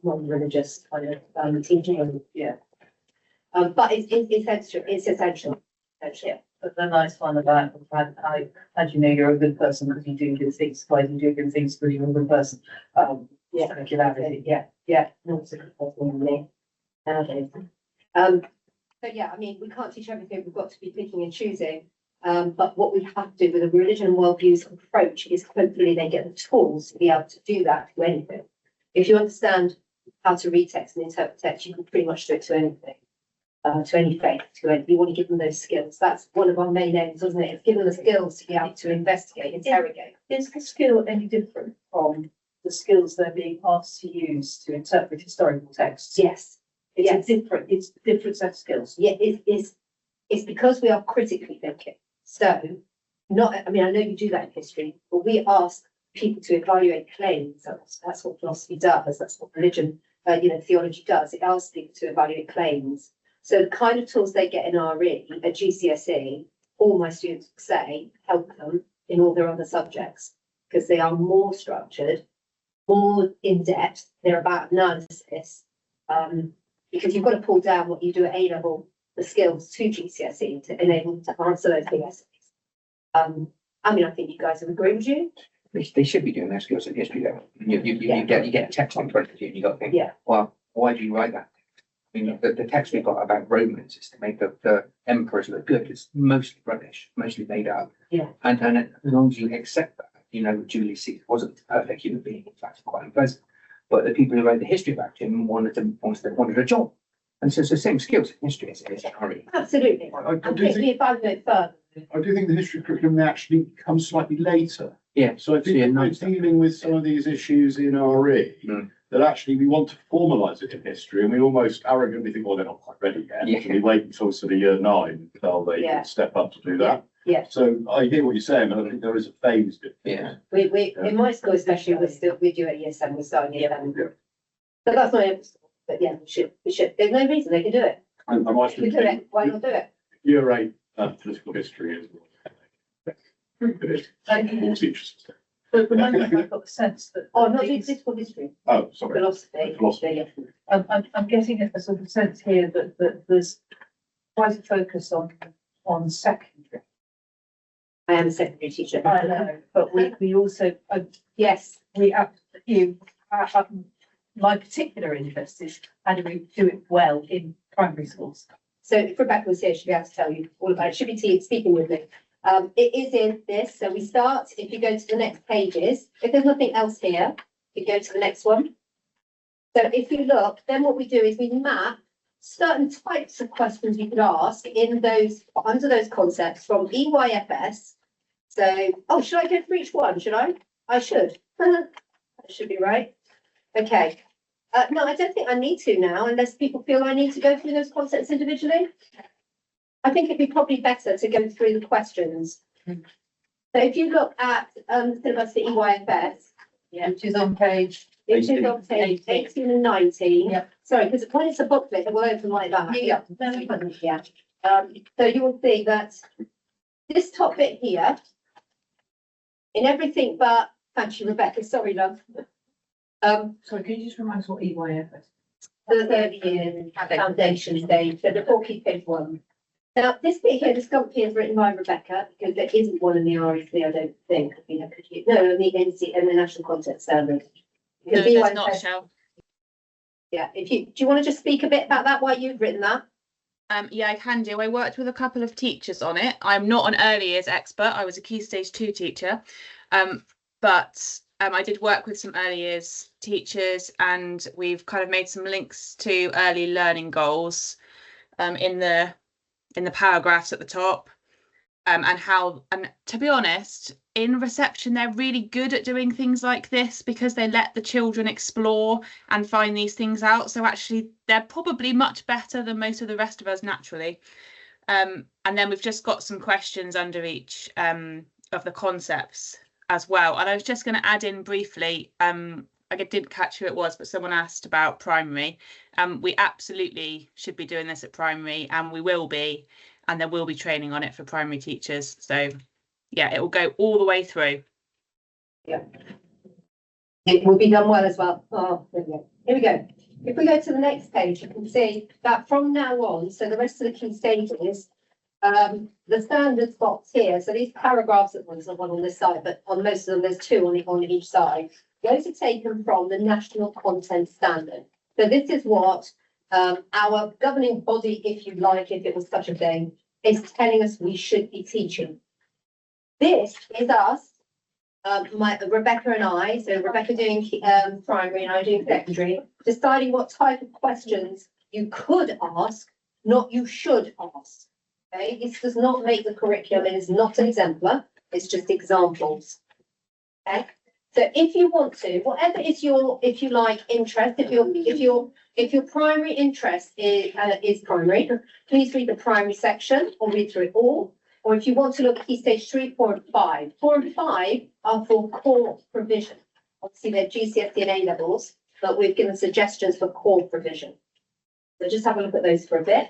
non-religious kind of teaching, yeah. But it's essential, essential. But the nice one about, how do you know you're a good person because you do good things, why do you do good things because you're a good person? Yeah, Regularity. yeah, not nowadays. So yeah, I mean, we can't teach everything, we've got to be picking and choosing. But what we have to do with a religion and worldviews approach is hopefully they get the tools to be able to do that to anything. If you understand how to read text and interpret text, you can pretty much do it to anything. To any faith, we want to give them those skills. That's one of our main aims, isn't it? It's giving them the skills to be able to investigate, interrogate. Is the skill any different from the skills they're being asked to use to interpret historical texts? Yes. It's a different set of skills. Yeah, it's because we are critically thinking. So, I know you do that in history, but we ask people to evaluate claims. That's what philosophy does. That's what religion, theology does. It asks people to evaluate claims. So the kind of tools they get in RE at GCSE, all my students say, help them in all their other subjects because they are more structured, more in depth. They're about analysis. Because you've got to pull down what you do at A level, the skills to GCSE to enable them to answer those big essays. I think you guys would agree with you. They should be doing their skills in history level. You get a text in front of you and you got to think, Yeah. well, why do you write that? I mean, the text we've got about Romans is to make the emperors look good. It's mostly rubbish, mostly made up. Yeah. And as long as you accept that, Julius Caesar wasn't a perfect human being, in fact, quite unpleasant. But the people who wrote the history about him wanted a job. And so it's the same skills in history as it is in RE. Absolutely. I And do think, if I go further, I do think the history curriculum may actually comes slightly later. Yeah. So I think Yeah, if we're nice. dealing with some of these issues in RE, Mm. that actually we want to formalise it in history, and we almost arrogantly think, well, they're not quite ready yet. Yeah. And we wait until sort of year 9 until they Yeah. can step up to do that. Yeah. So I hear what you're saying, but I think there is a phase difference. Yeah. we, in my school especially, we do at year 7, we're starting year 11. Yeah. But that's not every school, but yeah, we should, there's no reason they can do it. And I might We do it, why not do it? year 8 political history is. It is. Teachers. But at the moment, I've got the sense that. Oh, not these- political history, Oh, sorry. philosophy. Philosophy. Yeah. I'm getting a sort of sense here that there's quite a focus on secondary. I am a secondary teacher. I know, but we also, Yes, my particular interest is how do we do it well in primary schools? so if Rebecca was here, she'd be able to tell you all about it. She'll be speaking with me. It is in this, so we start, if you go to the next pages, if there's nothing else here, you go to the next one. So if you look, then what we do is we map certain types of questions you could ask in those, under those concepts from EYFS. So, oh, should I go for each one? Should I? I should. That should be right. Okay. No, I don't think I need to now, unless people feel I need to go through those concepts individually. I think it'd be probably better to go through the questions. So if you look at syllabus for EYFS, Which is on page. it is on page 18 and 19. Yeah. Sorry, because when it's a booklet, it will open like that. Yeah. Yeah. So you will see that this top bit here, in everything but, thank you, Rebecca, sorry, love. Sorry, can you just remind us what EYF is? The third year foundation stage, so the 4 key phase 1. Now, this bit here, the stump here is written by Rebecca, because there isn't one in the REC, I don't think. No, in the NC and the National Content Standard. No, Because there's EYFS not, Shell. Yeah, do you want to just speak a bit about that, why you've written that? Yeah, I can do. I worked with a couple of teachers on it. I'm not an early years expert. I was a Key Stage 2 teacher. But I did work with some early years teachers, and we've kind of made some links to early learning goals in the paragraphs at the top. And to be honest, in reception, they're really good at doing things like this because they let the children explore and find these things out. So actually, they're probably much better than most of the rest of us naturally. And then we've just got some questions under each of the concepts as well. And I was just going to add in briefly, I didn't catch who it was, but someone asked about primary. We absolutely should be doing this at primary, and we will be. And there will be training on it for primary teachers. So, yeah, it will go all the way through. Yeah. It will be done well as well. Oh, there we go. Here we go. If we go to the next page, you can see that from now on, so the rest of the key stages, the standards box here, so these paragraphs, there's one on this side, but on most of them, there's 2 on each side. Those are taken from the National Content Standard. So this is what our governing body, if you like, if it was such a thing, is telling us we should be teaching. This is us, Rebecca and I, so Rebecca doing primary and I doing secondary, deciding what type of questions you could ask, not you should ask. Okay, this does not make the curriculum, it is not an exemplar, it's just examples. Okay. So if you want to, whatever is your, if you like, interest, if your primary interest is primary, please read the primary section or read through it all. Or if you want to look at key stage 3, 4, and 5. 4 and 5 are for core provision. Obviously, they're GCSE and A levels, but we've given suggestions for core provision. So just have a look at those for a bit.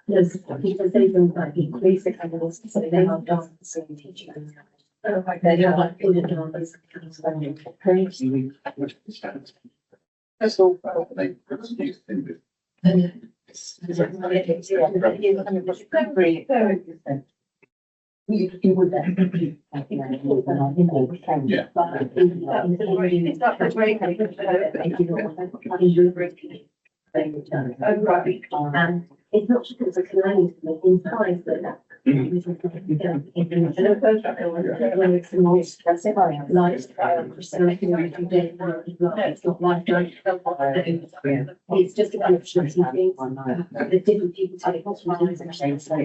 Yes, because they don't like increasing animals, so they have done the same teaching. They have like put it on this kind of spending. That's all. They use things. You would then. Yeah. It's not the break. Oh, right. And it's not just because it's nice, but it implies that. And the first one, when it's the most lifestyle, so if you're every day, it's not like it's just a collection of things. The different people take hospitals and things, so.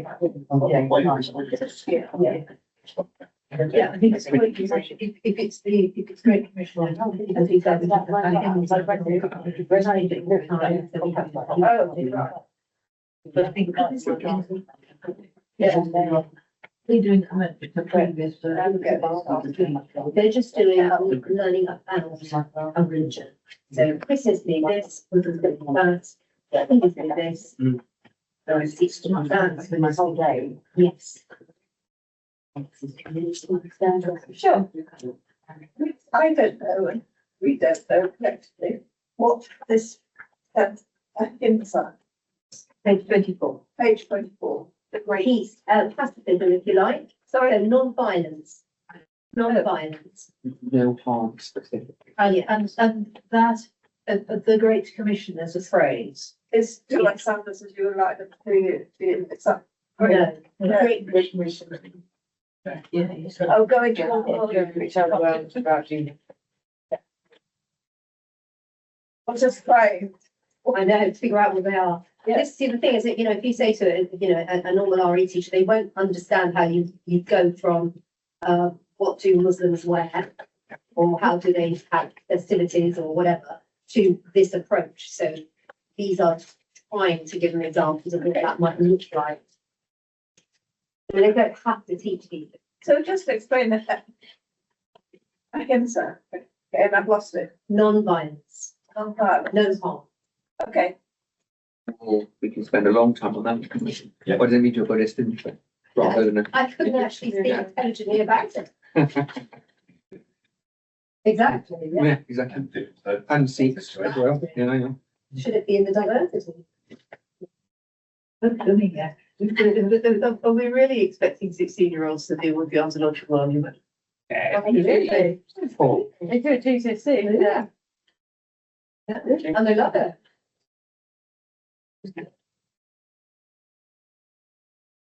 Yeah, I think it's great, if it's great commission, I think that's. But I think that's. Yeah. They're doing comment to previous. They're just doing learning about a religion. So Chris has been this, was a bit that, I think it's been this. So I teach them that for my whole day, yes. Sure. I don't know, and we don't know collectively what this inside, Page 24. page 24, the great. Peace, pacifism, if you like. Sorry, So non-violence. Non-violence. No harm specifically. And that, the Great Commission as a phrase. it's still like Sanders as you would like them to do, it's up. No, the No. Great Commission. Oh, going to. I'm just trying. I know, to figure out what they are. Yeah. This, see, the thing is that, if you say to, a normal RE teacher, they won't understand how you go from, what do Muslims wear? Or how do they have festivities or whatever, to this approach. So these are trying to give them examples of what that might look like. I mean, they don't have to teach these. So just to explain that. Again, sir, okay, I've lost it. Non-violence, Non-violent. no harm. Okay, Or we can spend a long time on that. Yeah. What does it mean to a Buddhist, didn't we? Rather than a. I couldn't actually speak intelligently about it. Exactly, yeah. Yeah, exactly. And Sikhs as well, yeah, I know. Should it be in the diversity? Are we really expecting 16-year-olds to deal with the ontological argument? Absolutely. Paul. They do it GCSE, Yeah. And they love it.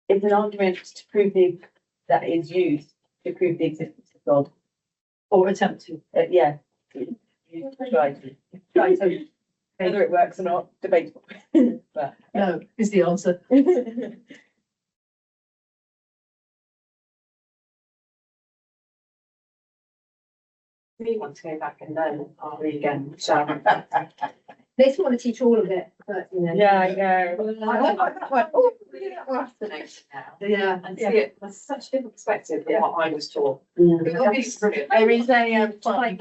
It's an argument to prove that is used to prove the existence of God. Or attempt to, yeah. You try to. Whether it works or not, debatable. But. No, is the answer. we want to go back and learn, are we again, so. They just want to teach all of it, but, Yeah, I know. I like that one. Oh, we do that one after next now. Yeah. And see it, that's such a different perspective than what I was taught. Mm. There is a, following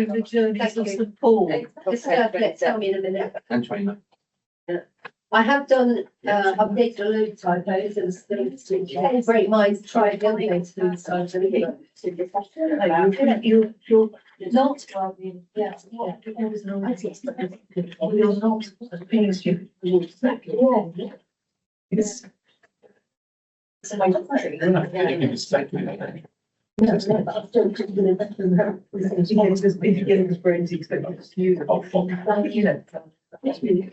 the journeys of St. Paul. This is, tell me in a minute. And 29. I have done, updated a load of typos and some great minds tried the other day to do this. You're not. Yeah. You're not being stupid. It's. If you get his brains, he's expected to use it. Yes. You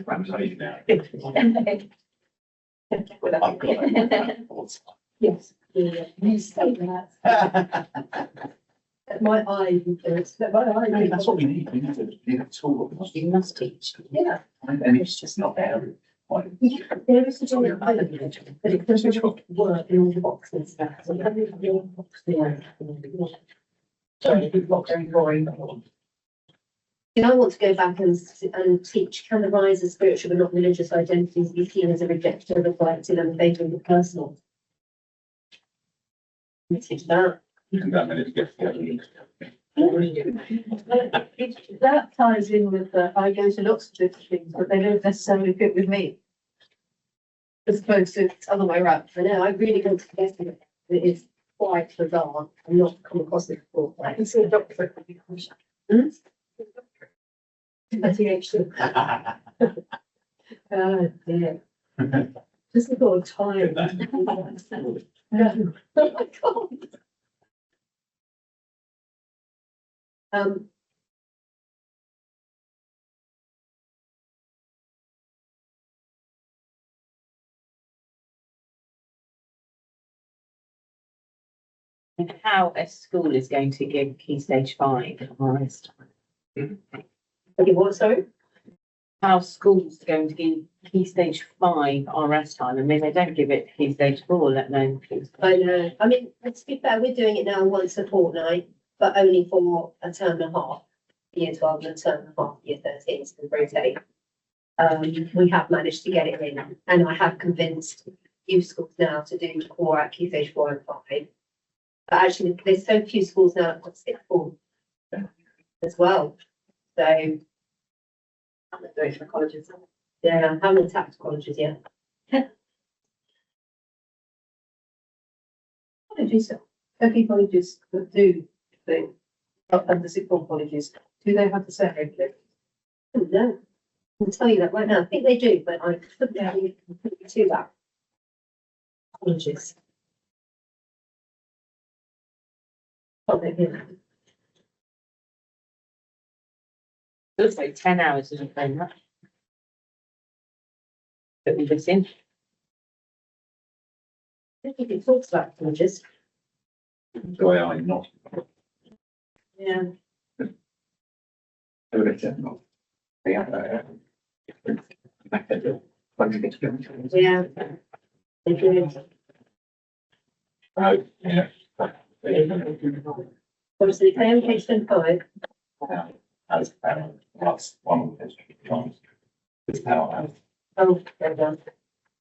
say that. My eye. That's what we need. We need a tool. You must teach. And it's just not there. There is a bit of element, but it doesn't work in all the boxes. So you have to do one box there. Sorry, it's not very boring. And I want to go back and teach, can the rise of spiritual but not religious identities be seen as a rejection of the collective and favour of the personal? Teach that. That ties in with the, I go to lots of different things, but they don't necessarily fit with me. As opposed to it's other way around. I know, I really want to get it. It is quite bizarre. I've not come across it before. I can see a doctor for it. Oh dear. Just a lot of time. No. Oh my God. And how a school is going to give Key Stage 5 RS time. Okay, what, sorry? How schools are going to give Key Stage 5 RS time. I mean, they don't give it Key Stage 4, let alone Key Stage. I know. I mean, to be fair, we're doing it now once a fortnight, but only for a term and a half. Year 12 and a term and a half, year 13, so we rotate. We have managed to get it in, and I have convinced youth schools now to do core at Key Stage 4 and 5. But actually, there's so few schools now that got sixth form as well. So, I'm not doing it for colleges. yeah, I haven't tapped colleges yet. Colleges, okay, colleges that do, they, and the sixth form colleges, do they have the same regulation? No, I can tell you that right now. I think they do, but I couldn't tell you to that. Colleges. Oh, they're here. Looks like 10 hours isn't very much. But we just in. I don't think it talks about colleges. So I not. Yeah. Yeah. They do. Yeah. Obviously, they on page 25. That's one of the Oh, there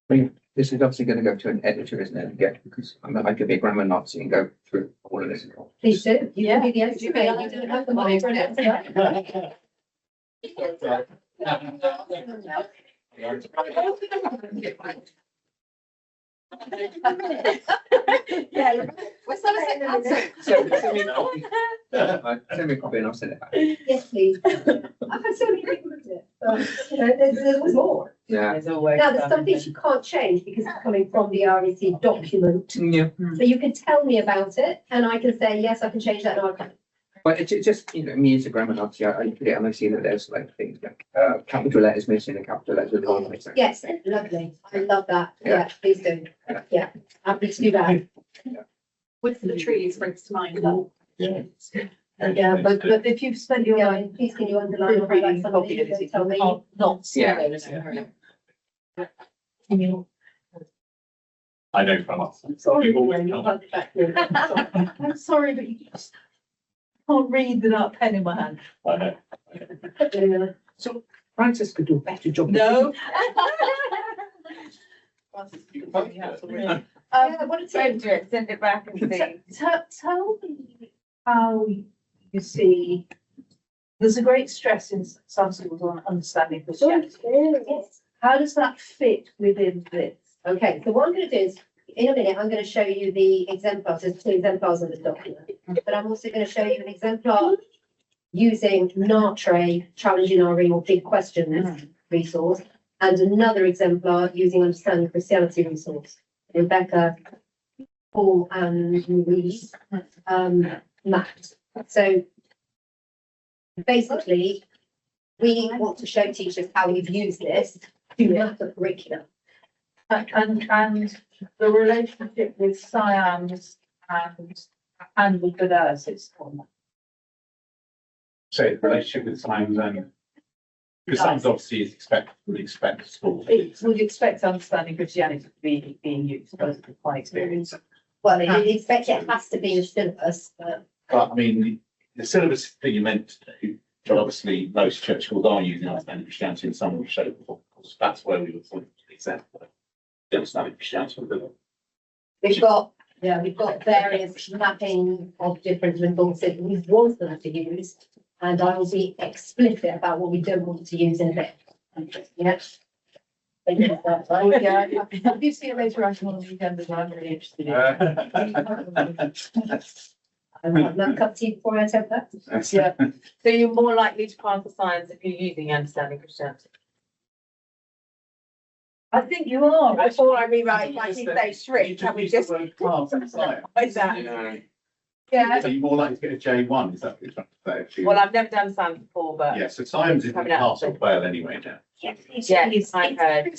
we go. This is obviously going to go to an editor, isn't it? Again, because I could be a grammar Nazi and go through all of this. Please do. You Yeah. can be the editor, you don't have the money for an editor. Yeah, what's that? Send me a copy. Send me a copy and I'll send it back. Yes, please. I've had so many people with it, but, you know, there's always more. Yeah. There's always. Now, there's some things you can't change because it's coming from the REC document. Yeah. So you can tell me about it and I can say, yes, I can change that, no, I can't. But it's just, you know, me as a grammar Nazi, I look at it and I see that there's like things like capital letters missing and capital letters with long. Yes, lovely. I love that. Yeah, please do. Yeah, happy to do that. With the trees brings to mind. Yeah. Yeah, but if you've spent your Yeah, life and please can you underline or highlight proofreading some of copy these, editing, tell you me. can't not see Yeah. those. I know from us. Sorry, People yeah, always you'll tell have it back here. I'm sorry, but you just can't read without a pen in my hand. I know. Yeah. So Francis could do a better job. No. Yeah, I want to Don't do it, send it back and see. Tell me how you see, there's a great stress in some schools on understanding Christianity. Yes. How does that fit within this? Okay, so what I'm going to do is, in a minute, I'm going to show you the exemplars. There's 2 exemplars in this document, but I'm also going to show you an exemplar using NATRE, Challenging RE or Big Questions resource, and another exemplar using Understanding Christianity resource. Rebecca, Paul, and Louise mapped. So basically, we want to show teachers how we've used this to map a curriculum. And the relationship with SIAMs and with the diocese on that. So the relationship with Simons and Because some obviously would expect schools. Would expect understanding Christianity to be being used, but my experience. Well, it expect it has to be a syllabus, but But I mean, the syllabus thing you meant to do, but obviously most church schools are using understanding Christianity in some shape or form. That's where we would point to the example. The understanding Christianity. we've got various mapping of different resources we want them to use. And I will be explicit about what we don't want to use in a bit. Yes. Oh, yeah, if you see a later item on the agenda, that I'm really interested in. I want another cup of tea before I take that. Yeah, so you're more likely to pass the science if you're using understanding Christianity. I think you are. Before I rewrite my stage three, can we just? Pass and science. Exactly. Yeah. So you're more likely to get a J1, is that what you're trying to say? Well, I've never done science before, but. Yeah, so science is Coming out. pass or fail anyway now. Yes, I heard.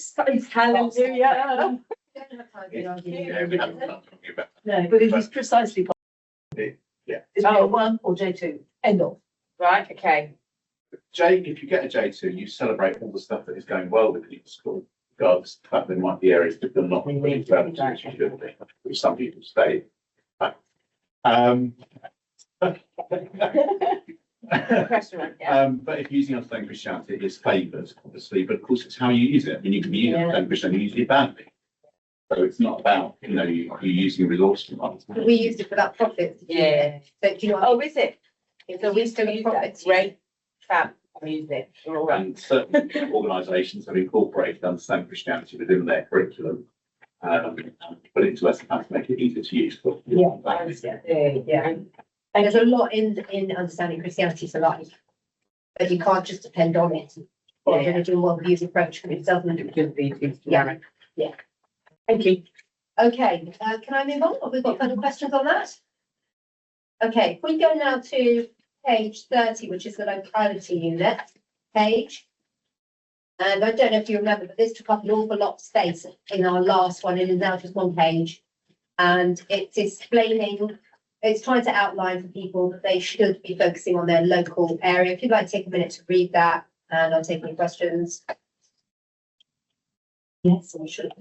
Hallelujah. Yeah, we haven't done talking about. No, but it is precisely. Yeah. Is it J1 or J2? End of. Right, okay. If you get a J2, you celebrate all the stuff that is going well within your school, regardless of the fact there might be areas that are not really developed as you should be, which some people stay. Question mark, yeah. But if using understanding Christianity, it is favoured, obviously, but of course it's how you use it. I mean, you can be using understanding Christianity, use it badly. So it's not about, you're using a resource. We used it for that profit. Yeah. So do you know? Oh, is it? So we used still for the use that, profits. great, fab, I use it, we're all right. And certain organisations have incorporated understanding Christianity within their curriculum. And put it into lessons how to make it easier to use. Yeah, I understand, yeah. And there's a lot in understanding Christianity for life. But you can't just depend on it. Or Yeah. religion worldviews approach, because it doesn't. Yeah. Yeah. Thank you. Okay, can I move on? Have we got further questions on that? Okay, if we go now to page 30, which is the locality unit page. And I don't know if you remember, but this took up an awful lot of space in our last one, and is now just one page. And it's explaining, it's trying to outline for people that they should be focusing on their local area. If you'd like to take a minute to read that, and I'll take any questions. Yes, I should.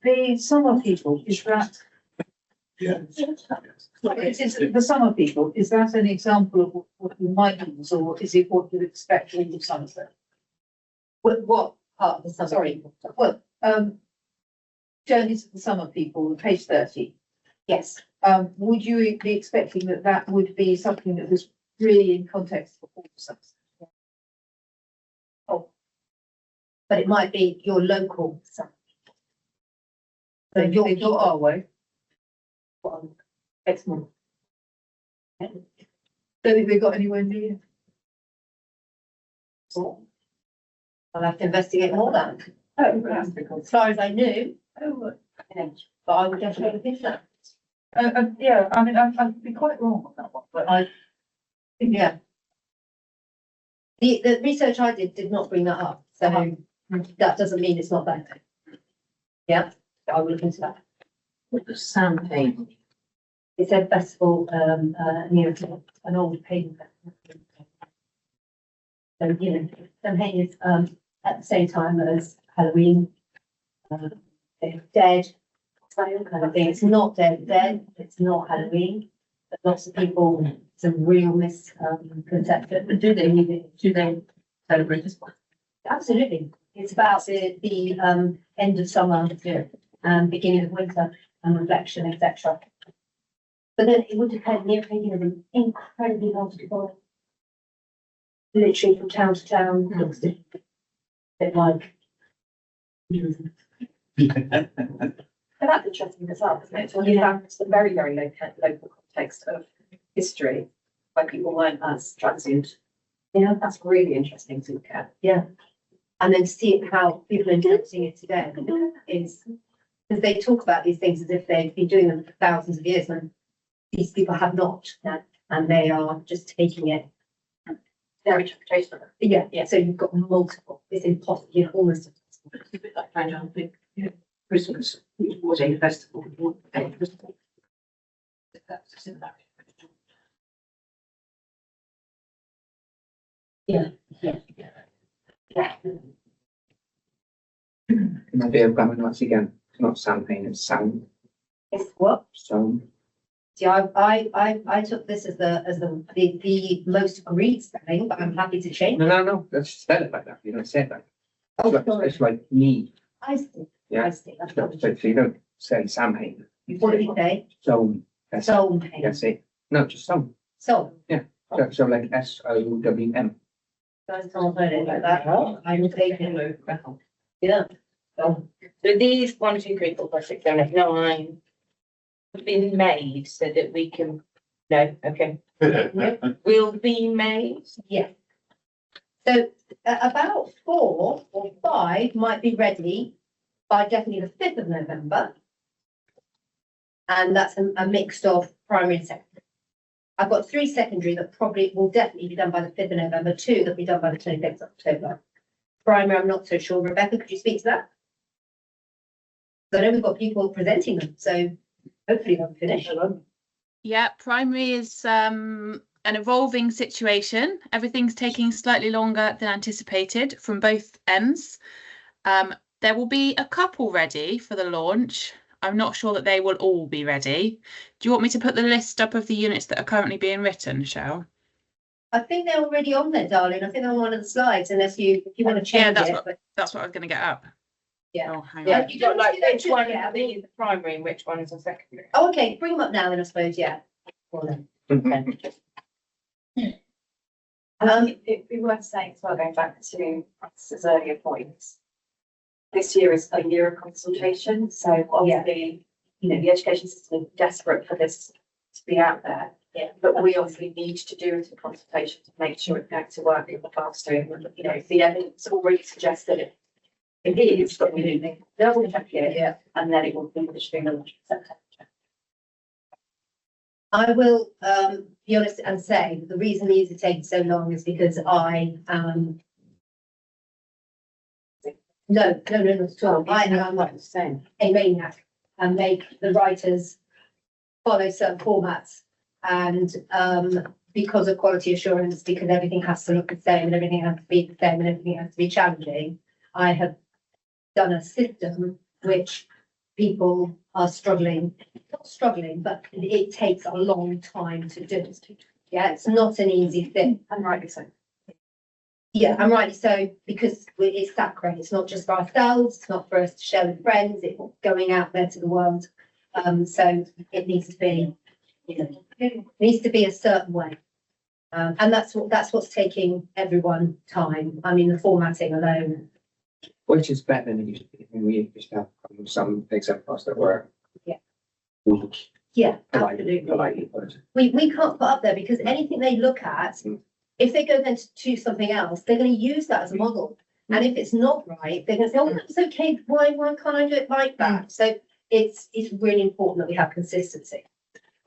The summer people, is that, Yeah. is the summer people, is that an example of what you might use, or is it what you'd expect all the Somerset? What part of the summer? Sorry, well, journeys of the summer people, page 30. Yes, Would you be expecting that that would be something that was really in context for all the Somerset? but it might be your local summer. So They've your got our way. Exmoor. Don't think they got anywhere near. I'll have to investigate more then. Oh, As far as I knew, oh, but I would definitely look into that. yeah, I mean, I'd be quite wrong on that one, but I. Yeah. The research I did not bring that up, so that doesn't mean it's not there. Yeah, I will look into that. What was Champagne? It's a festival, near an old pagan festival. So, Samhain is, at the same time as Halloween. They're dead, kind of thing. It's not dead, it's not Halloween. But lots of people, it's a real misconception. But do they celebrate as well? Absolutely. It's about the end of summer and beginning of winter and reflection, etc. But then it would depend, paganism incredibly hard to define. Literally from town to town, looks different. Bit like. And that's interesting as well, isn't it? To understand the very, very local context of history. where people weren't as transient. Yeah, that's really interesting to look at. And then see how people are interpreting it today is, because they talk about these things as if they've been doing them for thousands of years, and these people have not, and they are just taking it. Their interpretation of it. Yeah, so you've got multiple, it's impossible, you know, almost. It's a bit like trying to think, Christmas, which was a festival. That's a similarity. Yeah. Maybe I've got once again, it's not champagne, it's sound, It's what? so. See, I took this as the most agreed spelling, but I'm happy to change. No, let's spell it like that, you don't say it like. Oh, It's like- sorry. It's like me, I see, yeah, I see, that's so, what so you don't say champagne, what did you say? so, that's, Soul pain. that's it, no, just some, So, so like SOWM. guys can't heard it like that. I will take it. Yeah. So, So these 1, 2, 3, 4, 5, 6, 7, 8, 9 have been made so that we can, no, okay, will be made. yeah. So about 4 or 5 might be ready by definitely the 5th of November. And that's a mix of primary and secondary. I've got 3 secondary that probably will definitely be done by the 5th of November, 2 that'll be done by the 25th of October. Primary, I'm not so sure. Rebecca, could you speak to that? So I know we've got people presenting them, so hopefully they'll finish. Yeah, primary is an evolving situation. Everything's taking slightly longer than anticipated from both ends. There will be a couple ready for the launch. I'm not sure that they will all be ready. Do you want me to put the list up of the units that are currently being written, Shell? I think they're already on there, darling. I think they're on one of the slides, unless if you want to Yeah, change that's it. what that's what I was going to get up. Yeah. Oh, hang Yeah. on. You've got like You don't which do that one yet, are the primary and which one is the secondary. Oh, okay, bring them up now then, I suppose, yeah. It'd be worth saying as well, going back to Francis's earlier points. This year is a year of consultation, so obviously, you know, the education system is desperate for this to be out there. Yeah. But we obviously need to do it in consultation to make sure it's going to work in the classroom. And, you know, if the evidence already suggests that it is, but we need to double check it. Yeah. And then it will be officially launched in September. I will be honest and say the reason these are taking so long is because I no, not at all. I am the same. a maniac and make the writers follow certain formats. And because of quality assurance, because everything has to look the same and everything has to be the same and everything has to be challenging, I have done a system which people are not struggling, but it takes a long time to do. Yeah, it's not an easy thing. And rightly so. Yeah, and rightly so, because it's SACRE, it's not just for ourselves, it's not for us to share with friends, it's going out there to the world. So it needs to be, you know, it needs to be a certain way. And that's what's taking everyone time. I mean, the formatting alone. Which is better than it used to be. I mean, we used to have some examples that were. Yeah. Weak, Yeah, politely absolutely. put. We can't put up there because anything they look at, if they go then to do something else, they're going to use that as a model. And if it's not right, they're going to say, oh, that's okay. Why can't I do it like that? So it's really important that we have consistency,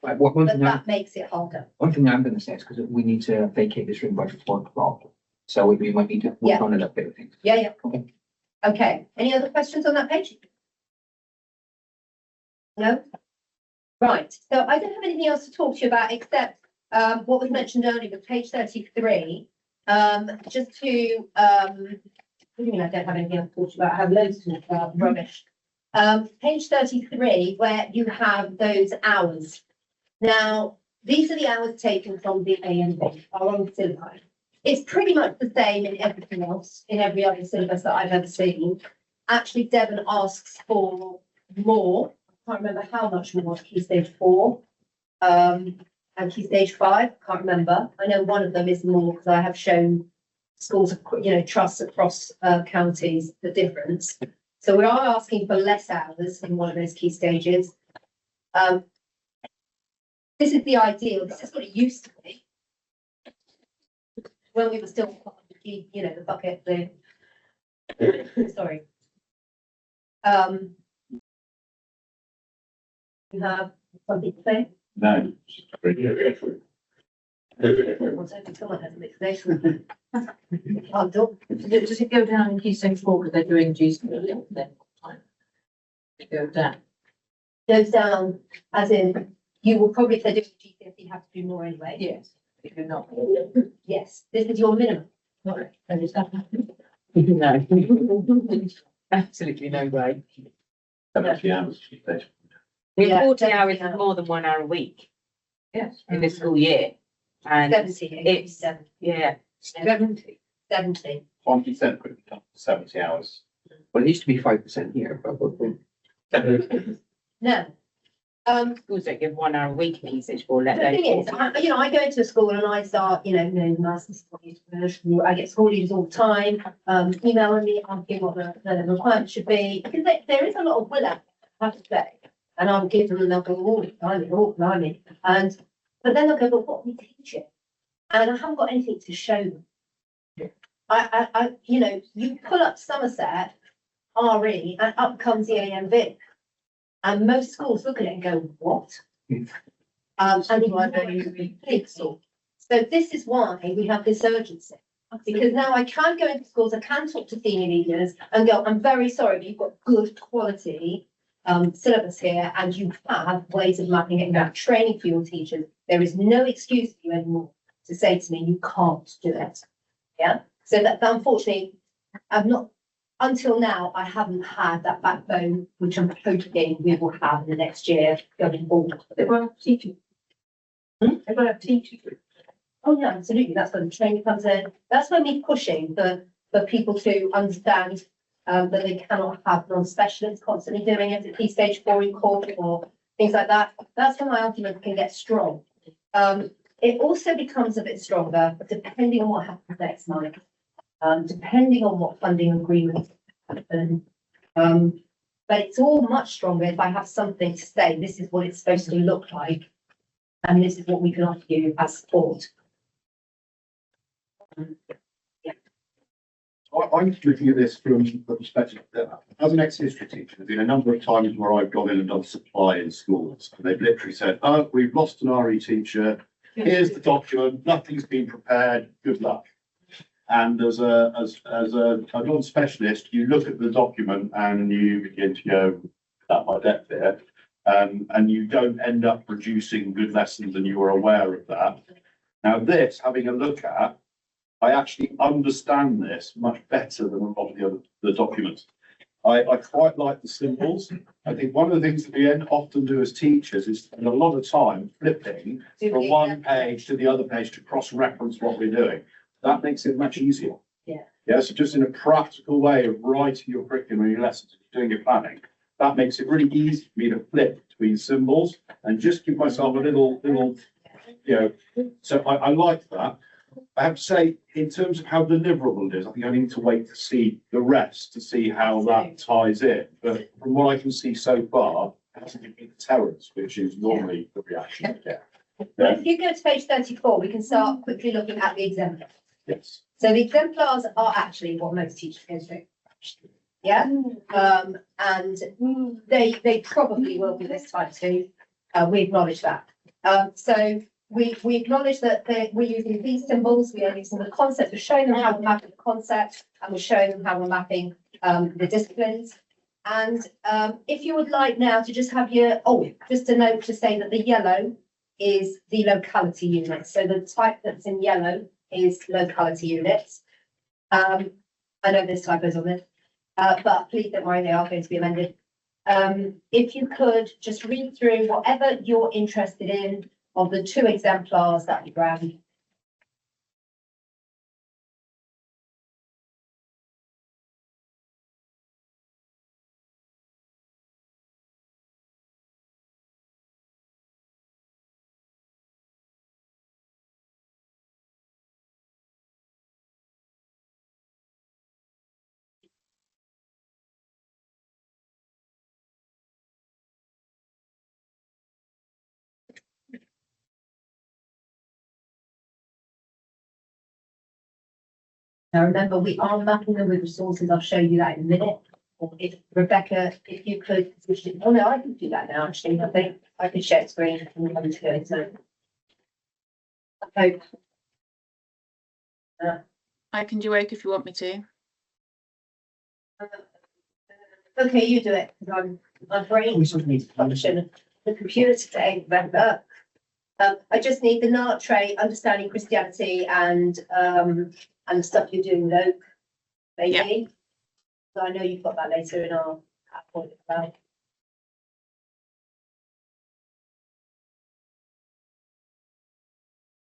Right, but that makes it harder. one thing I'm gonna say is because we need to vacate this room by 4 o'clock. So we might need to Yeah. work on a bit of things. Yeah. Okay. Okay, any other questions on that page? No? Right, so I don't have anything else to talk to you about except what was mentioned earlier with page 33. Just to, what do you mean I don't have anything else to talk to you about? I have loads to talk about, rubbish. Page 33, where you have those hours. Now, these are the hours taken from the A and B, our own syllabi. It's pretty much the same in everything else, in every other syllabus that I've ever seen. Actually, Devon asks for more. I can't remember how much more, Key Stage 4. And Key Stage 5, can't remember. I know one of them is more because I have shown schools, trusts across counties, the difference. So we are asking for less hours in one of those key stages. This is the ideal. This is what it used to be. when we were still, you know, the bucket, sorry. You have something to say? No. Everyone's hoping someone has an explanation. I'll do. Does it go down in key stage 4 because they're doing GCSE then? It go down. Goes down, as in, you will probably, if they're doing GCSE, have to do more anyway. Yes, if you're not. Yes, this is your minimum. Right, and is that happening? No. Absolutely no way. 70 hours. Yeah, 40 definitely hours not. is more than 1 hour a week Yes. in the school year. And 70. yeah, 70. 70. 20% could be 70 hours. Well, it used to be 5% here, but. No. schools don't give 1 hour a week in Key 4, The let alone thing is, 40. I go into a school and I start, I get school leaders all the time, emailing me, asking what the requirements should be, because there is a lot of will out there, I have to say. And I'll give them and they'll go, blimey. But then they'll go, but what are we teaching? And I haven't got anything to show them. You pull up Somerset, RE, and up comes the AMV. And most schools look at it and go, what? And so this is why we have this urgency. Because now I can go into schools, I can talk to senior leaders and go, I'm very sorry, but you've got good quality syllabus here and you have ways of mapping it out, training for your teachers. There is no excuse for you anymore to say to me, you can't do it. Yeah. So that unfortunately, until now, I haven't had that backbone, which I'm hoping we will have in the next year going forward. They won't have teaching. They won't have teaching. Oh, yeah, absolutely. That's when the training comes in. That's when we're pushing for people to understand that they cannot have non-specialists constantly doing it at Key Stage 4 in court or things like that. That's when my argument can get strong. It also becomes a bit stronger, depending on what happens next, Mike. Depending on what funding agreements happen. But it's all much stronger if I have something to say, this is what it's supposed to look like. And this is what we can offer you as support. I'm looking at this from the perspective that as an ex-history teacher, there's been a number of times where I've gone in and done supply in schools. And they've literally said, oh, we've lost an RE teacher. Here's the document. Nothing's been prepared. Good luck. And as a non-specialist, you look at the document and you begin to go, that my depth here. And you don't end up producing good lessons and you are aware of that. Now this, having a look at, I actually understand this much better than a lot of the documents. I quite like the symbols. I think one of the things that we often do as teachers is spend a lot of time flipping from one page to the other page to cross-reference what we're doing. That makes it much easier. Yeah. Yeah, so just in a practical way of writing your curriculum and your lessons, doing your planning, that makes it really easy for me to flip between symbols and just give myself a little, so I like that. I have to say, in terms of how deliverable it is, I think I need to wait to see the rest to see how that ties in. But from what I can see so far, it hasn't given me the terrors, which is normally the reaction I get. If you go to page 34, we can start quickly looking at the exemplars. Yes. So the exemplars are actually what most teachers go through. Yeah, and they probably will be this time too. We acknowledge that. So we acknowledge that we're using these symbols, we are using the concepts, we're showing them how we're mapping the concept, and we're showing them how we're mapping the disciplines. And if you would like now to just have just a note to say that the yellow is the locality unit. So the type that's in yellow is locality units. I know there's typos on this. But please don't worry, they are going to be amended. If you could just read through whatever you're interested in of the 2 exemplars, that'd be grand. Now, remember, we are mapping them with resources. I'll show you that in a minute. Or if Rebecca, if you could, oh no, I can do that now, actually. I think I can share screen and come to go into. Okay. I can do oak if you want me to. Okay, you do it, because my brain function, the computer today, remember. I just need the NART tray, understanding Christianity and the stuff you're doing, Luke, maybe. So I know you've got that later in our point about.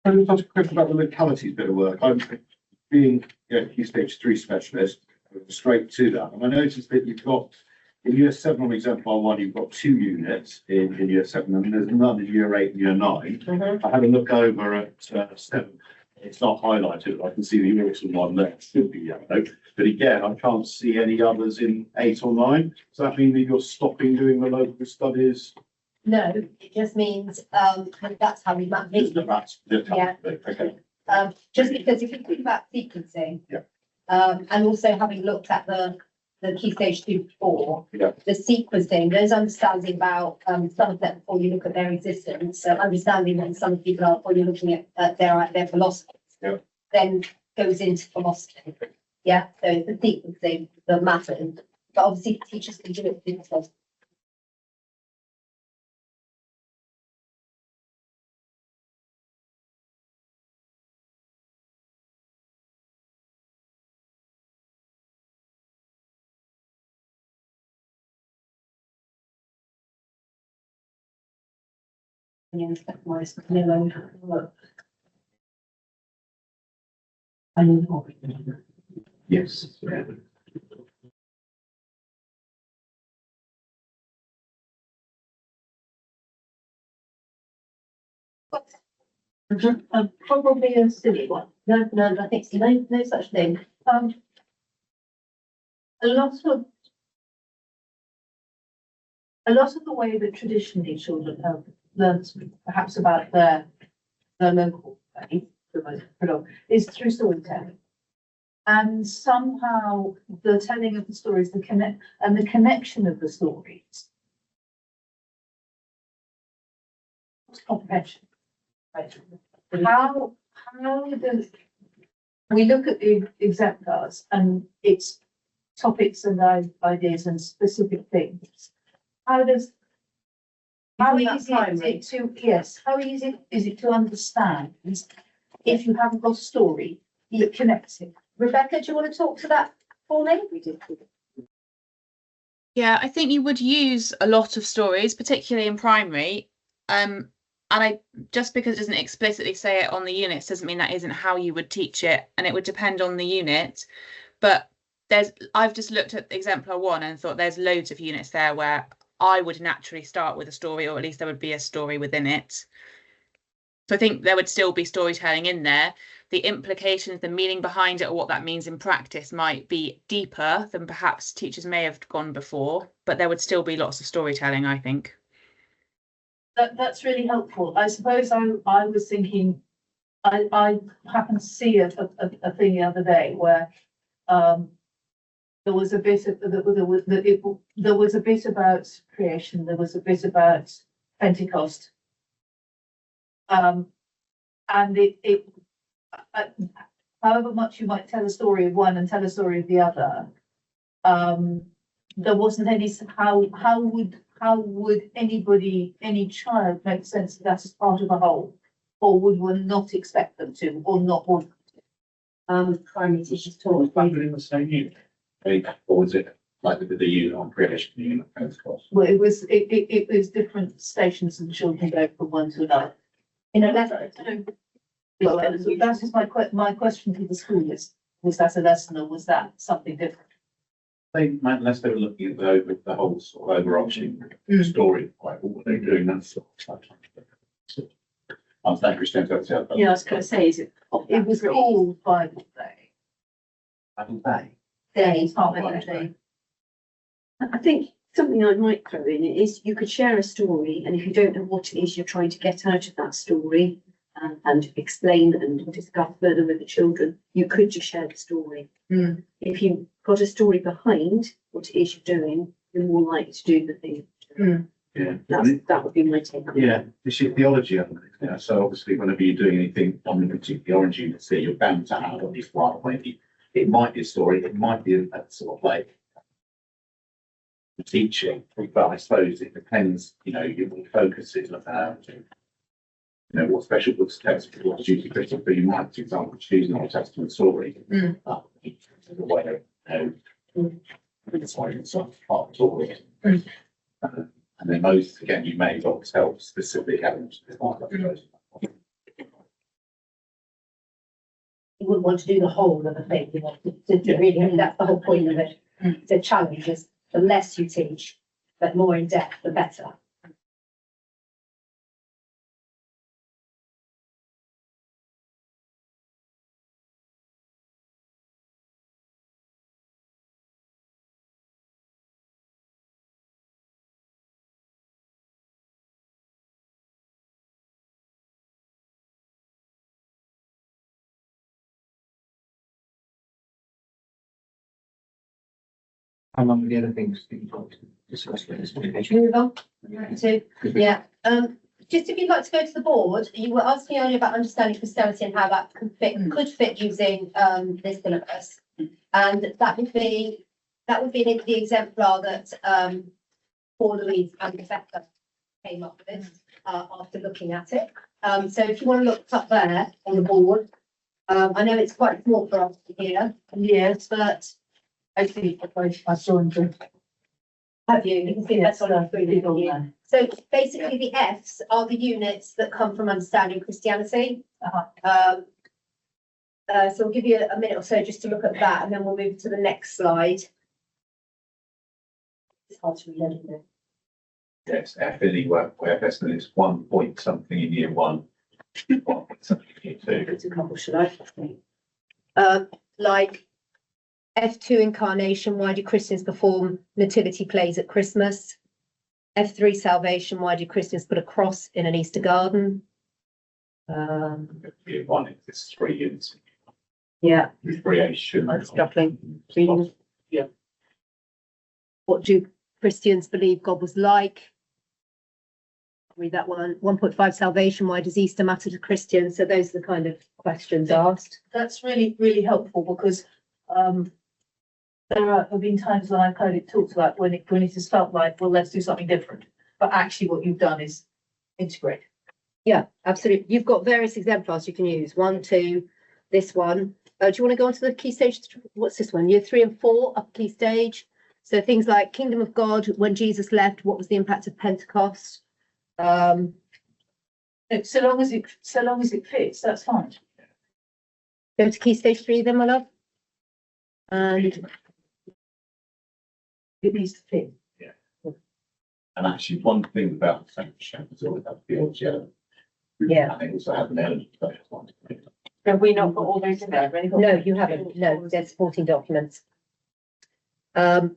Can I ask a question about the localities bit of work? I'm being key stage 3 specialist, straight to that. And I noticed that you've got, in year 7 on example 1, you've got 2 units in year 7, and there's none in year 8 and year 9. I had a look over at 7. It's not highlighted. I can see the autumn one there should be yellow. But again, I can't see any others in 8 or 9. Does that mean that you're stopping doing the local studies? No, it just means, that's how we map Just it. that's the Yeah. Okay. Just because if you think about sequencing. Yeah. And also having looked at the key stage 2 before. Yeah. The sequencing, there's understanding about, some of them before you look at their existence, so understanding what some people are before you're looking at their philosophy. Yeah. Then goes into philosophy. Yeah, so it's the sequencing that matters, but obviously teachers can do it themselves. Yes, that's why it's yellow. I know. Yes. Probably a silly one. No, I think so. No such thing. A lot of the way that traditionally children have learned perhaps about their local faith, is through storytelling. And somehow the telling of the stories, the connection of the stories. Comprehension. Right. How does, we look at the exemplars and its topics and ideas and specific things. How easy is it to, yes, how easy is it to understand if you haven't got a story that connects it? Rebecca, do you want to talk to that for me? Yeah, I think you would use a lot of stories, particularly in primary. And just because it doesn't explicitly say it on the units doesn't mean that isn't how you would teach it, and it would depend on the unit. But I've just looked at exemplar 1 and thought there's loads of units there where I would naturally start with a story, or at least there would be a story within it. So I think there would still be storytelling in there. The implications, the meaning behind it, or what that means in practice might be deeper than perhaps teachers may have gone before, but there would still be lots of storytelling, I think. That's really helpful. I suppose I was thinking, I happened to see a thing the other day where there was a bit about creation, there was a bit about Pentecost. And however much you might tell a story of one and tell a story of the other, there wasn't any, how would anybody, any child make sense of that as part of a whole? Or would one not expect them to, or not want them to? Primary teachers talk. In the same unit, or was it like with the unit on creation, the unit on Pentecost? Well, it was different stations and children go from one to another. In a lesson. Well, that is my question to the school is, was that a lesson or was that something different? Unless they were looking at the whole sort of overarching story, like what were they doing, that sort of stuff. I was that extent, that's the Yeah, I was going to say, is it? It was called Bible Day. Bible Day. Day. Bible Day. I think something I might throw in is you could share a story, and if you don't know what it is you're trying to get out of that story, and explain and discuss further with the children, you could just share the story. Mm. If you've got a story behind what it is you're doing, you're more likely to do the thing. Yeah. That would be my take on it. Yeah, this is theology of it, you know, so obviously whenever you're doing anything on the particular orange units that you're bound to have at least one, maybe it might be a story, it might be a sort of like teaching, but I suppose it depends, you know, your focus is you know, what special books text, what duty critical, but you might, for example, choose an Old Testament story. Mm. The way that's why it's sort of part of the story. And then most, again, you may well tell specific elements of the You wouldn't want to do the whole of the thing, you want to really, that's the whole point of it. The challenge is the less you teach, but more in depth, the better. How long are the other things that you've got to discuss with this? Move on. So, yeah, just if you'd like to go to the board, you were asking earlier about understanding Christianity and how that could fit using this syllabus. And that would be the exemplar that Paul, Louise and Rebecca came up with after looking at it. So if you want to look up there on the board, I know it's quite small for us here, Yes, but I think I saw him. have you? You can see that's on our screen. on Yeah. there. So basically, the Fs are the units that come from understanding Christianity. So we'll give you a minute or so just to look at that, and then we'll move to the next slide. It's hard to read, isn't it? Yes, FLE work, where investment is 1 point something in year 1, 1 point something in year 2. It's a couple, should I? Like F2 incarnation, why do Christians perform nativity plays at Christmas? F3 salvation, why do Christians put a cross in an Easter garden? Year 1 is 3 units. Yeah, Creation. I'm struggling. Yeah. What do Christians believe God was like? Read that one. 1.5 salvation, why does Easter matter to Christians? So those are the kind of questions asked. That's really, really helpful because there have been times when I've heard it talked about when it has felt like, well, let's do something different. But actually what you've done is integrate. Yeah, absolutely. You've got various exemplars you can use. 1, 2, this one. Do you want to go on to the key stage? What's this one? Year 3 and 4, upper key stage. So things like Kingdom of God, when Jesus left, what was the impact of Pentecost? So long as it fits, that's fine. Go to key stage 3 then, my love. And It needs to fit. And actually, one thing about the sanctuary is always that theology element. yeah, And it also has an element of that. Have we not got all those in there? no, you haven't. No, there's 14 documents. And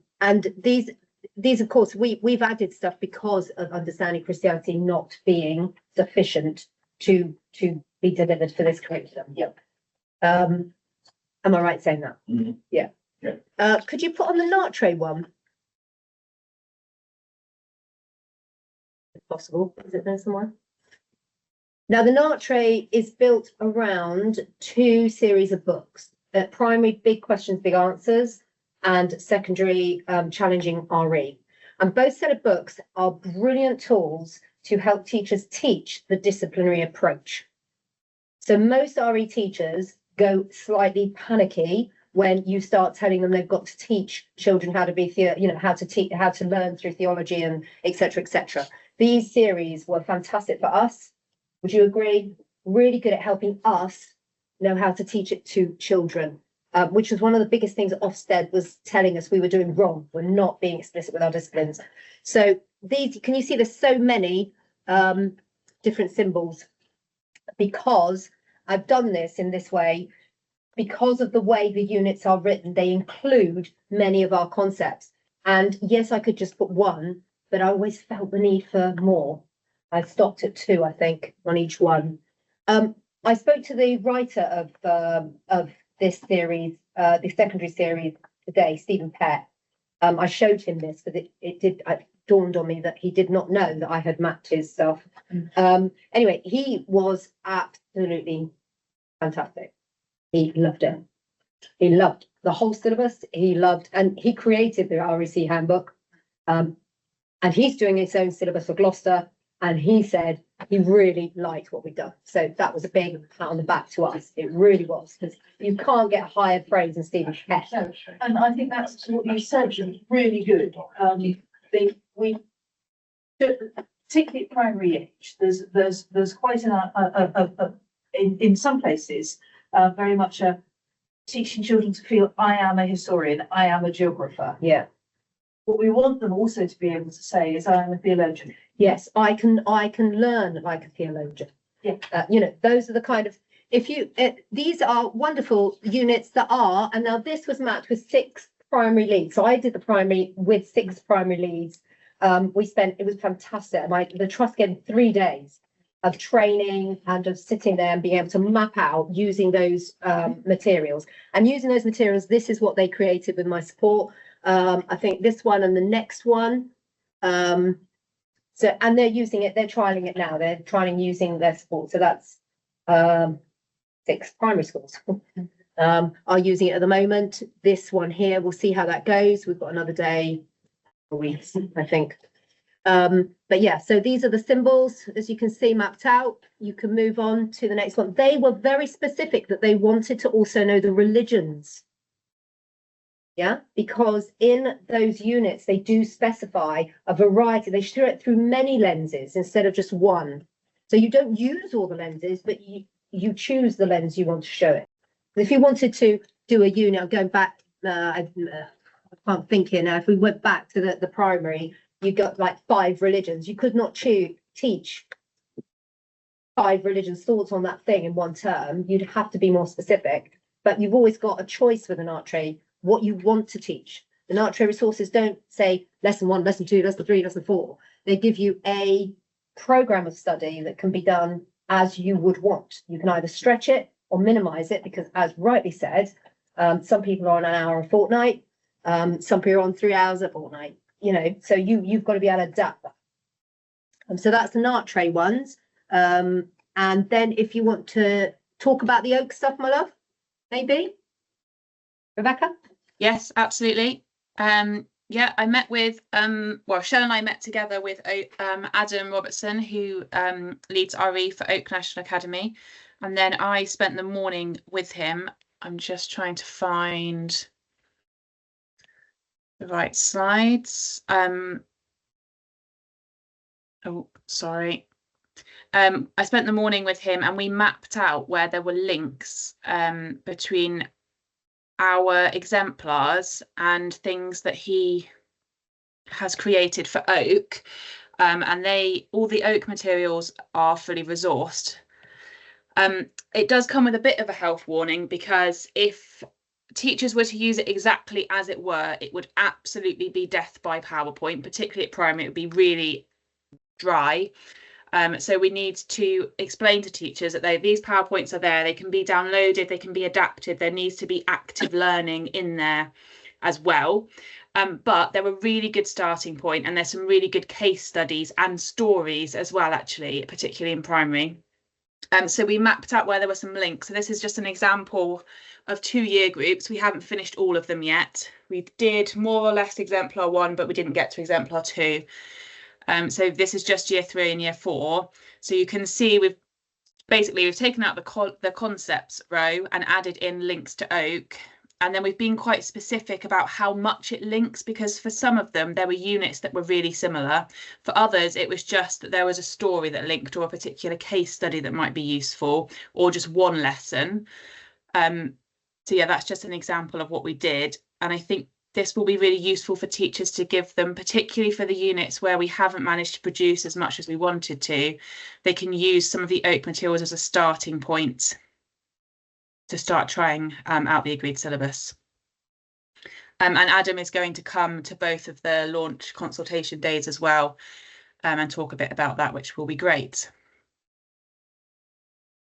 these, of course, we've added stuff because of understanding Christianity not being sufficient to be delivered for this curriculum. Yep. Am I right saying that? Mhm. Yeah. Yeah. Could you put on the Natre one? If possible, is it there somewhere? Now, the Natre is built around 2 series of books. Primary, big questions, big answers, and secondary, challenging RE. And both set of books are brilliant tools to help teachers teach the disciplinary approach. So most RE teachers go slightly panicky when you start telling them they've got to teach children how to be, how to learn through theology and et cetera. These series were fantastic for us. Would you agree? Really good at helping us know how to teach it to children, which was one of the biggest things Ofsted was telling us we were doing wrong. We're not being explicit with our disciplines. So these, can you see there's so many different symbols? Because I've done this in this way, because of the way the units are written, they include many of our concepts. And yes, I could just put 1, but I always felt the need for more. I stopped at 2, I think, on each one. I spoke to the writer of this series, the secondary series today, Stephen Pett. I showed him this, but it dawned on me that he did not know that I had mapped his stuff. Anyway, he was absolutely fantastic. He loved it. He loved the whole syllabus. He loved, and he created the REC handbook. And he's doing his own syllabus for Gloucester. And he said he really liked what we'd done. So that was a big pat on the back to us. It really was, because you can't get a higher praise than Stephen Pett. No, and I think that's what you said was really good. We particularly at primary age, there's quite in some places very much a teaching children to feel I am a historian, I am a geographer. Yeah. What we want them also to be able to say is I am a theologian. Yes, I can learn like a theologian. Yeah. You know, those are the kind of, these are wonderful units that are, and now this was mapped with 6 primary leads. So I did the primary with 6 primary leads. It was fantastic. The trust gave 3 days of training and of sitting there and being able to map out using those materials. And using those materials, this is what they created with my support. I think this one and the next one. So, and they're using it, they're trialing it now. They're trying using their support. So that's 6 primary schools are using it at the moment. This one here, we'll see how that goes. We've got another day, a week, I think. But yeah, so these are the symbols, as you can see, mapped out. You can move on to the next one. They were very specific that they wanted to also know the religions. Yeah, because in those units, they do specify a variety. They show it through many lenses instead of just one. So you don't use all the lenses, but you choose the lens you want to show it. If you wanted to do a unit, I'm going back, I can't think here now. If we went back to the primary, you got like 5 religions. You could not teach 5 religions thoughts on that thing in one term. You'd have to be more specific, but you've always got a choice with an art tray, what you want to teach. The art tray resources don't say lesson 1, lesson 2, lesson 3, lesson 4. They give you a program of study that can be done as you would want. You can either stretch it or minimize it, because as rightly said, some people are on an hour a fortnight, some people are on 3 hours a fortnight, you know, so you've got to be able to adapt that. So that's the art tray ones. And then if you want to talk about the oak stuff, my love, maybe, Rebecca? Yes, absolutely. Yeah, I met with Shell and I met together with Adam Robertson, who leads RE for Oak National Academy, and then I spent the morning with him. I'm just trying to find the right slides. Oh, sorry. I spent the morning with him and we mapped out where there were links between our exemplars and things that he has created for oak, and all the oak materials are fully resourced. It does come with a bit of a health warning, because if teachers were to use it exactly as it were, it would absolutely be death by PowerPoint, particularly at primary. It would be really dry. So we need to explain to teachers that these PowerPoints are there, they can be downloaded, they can be adapted, there needs to be active learning in there as well. But they're a really good starting point, and there's some really good case studies and stories as well, actually, particularly in primary. So we mapped out where there were some links. So this is just an example of 2 year groups. We haven't finished all of them yet. We did more or less exemplar 1, but we didn't get to exemplar 2. So this is just year 3 and year 4. So you can see we've taken out the concepts row and added in links to oak. And then we've been quite specific about how much it links, because for some of them, there were units that were really similar. For others, it was just that there was a story that linked, or a particular case study that might be useful, or just one lesson. So yeah, that's just an example of what we did. And I think this will be really useful for teachers to give them, particularly for the units where we haven't managed to produce as much as we wanted to. They can use some of the oak materials as a starting point to start trying out the agreed syllabus. And Adam is going to come to both of the launch consultation days as well, and talk a bit about that, which will be great.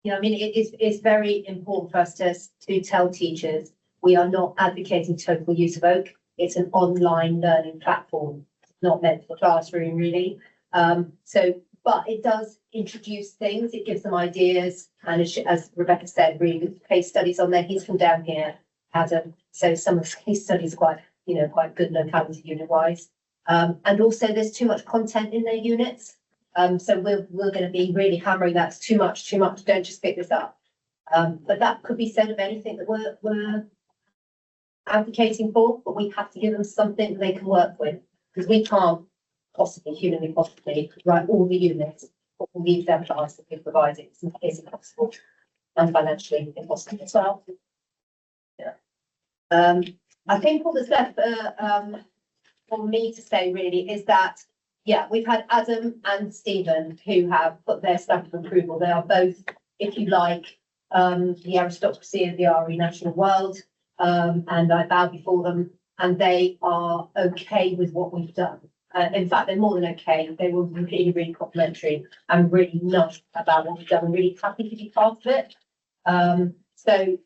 I mean, it's very important for us to tell teachers, we are not advocating total use of Oak. It's an online learning platform, not meant for classroom really. But it does introduce things, it gives them ideas, and as Rebecca said, really good case studies on there. He's from down here, Adam, so some of the case studies are quite good locality unit wise. And also there's too much content in their units. So we're going to be really hammering that's too much, don't just pick this up. But that could be said of anything that we're advocating for, but we have to give them something they can work with, because we can't humanly possibly write all the units or all the exemplars that we're providing. It's impossible and financially impossible as well. Yeah. I think all that's left for me to say really is that, yeah, we've had Adam and Stephen who have put their stamp of approval. They are both, if you like, the aristocracy of the RE national world, and I bow before them, and they are okay with what we've done. In fact, they're more than okay. They were really, really complimentary and really nice about what we've done and really happy to be part of it. So,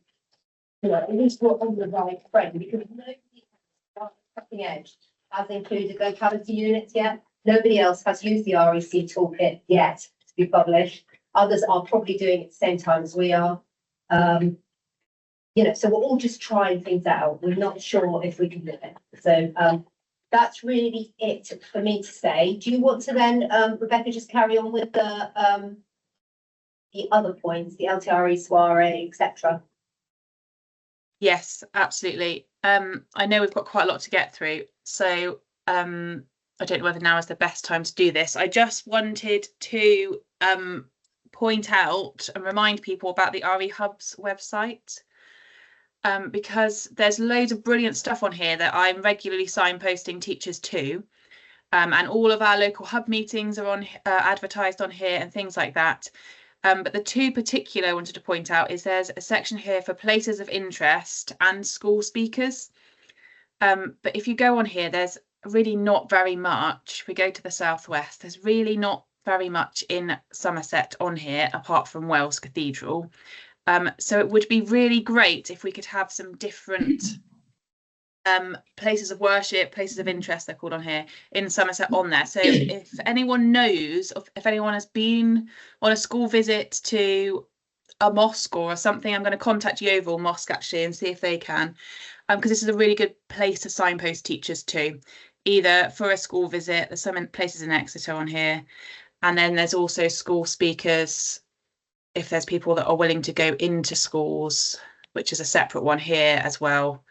at least we're on the right frame, because nobody at cutting edge has included locality units yet. Nobody else has used the REC toolkit yet to be published. Others are probably doing it at the same time as we are. So we're all just trying things out. We're not sure if we can do it. So that's really it for me to say. Do you want to then, Rebecca, just carry on with the other points, the LTRE soiree, etc.? Yes, absolutely. I know we've got quite a lot to get through, so I don't know whether now is the best time to do this. I just wanted to point out and remind people about the RE Hub's website, because there's loads of brilliant stuff on here that I'm regularly signposting teachers to, and all of our local hub meetings are on advertised on here and things like that. But the two particular I wanted to point out is there's a section here for places of interest and school speakers. But if you go on here, there's really not very much. We go to the southwest, there's really not very much in Somerset on here apart from Wells Cathedral. So it would be really great if we could have some different places of worship, places of interest, they're called on here, in Somerset on there. So if anyone knows, if anyone has been on a school visit to a mosque or something, I'm going to contact Yeovil Mosque actually and see if they can, because this is a really good place to signpost teachers to, either for a school visit. There's some places in Exeter on here, and then there's also school speakers if there's people that are willing to go into schools, which is a separate one here as well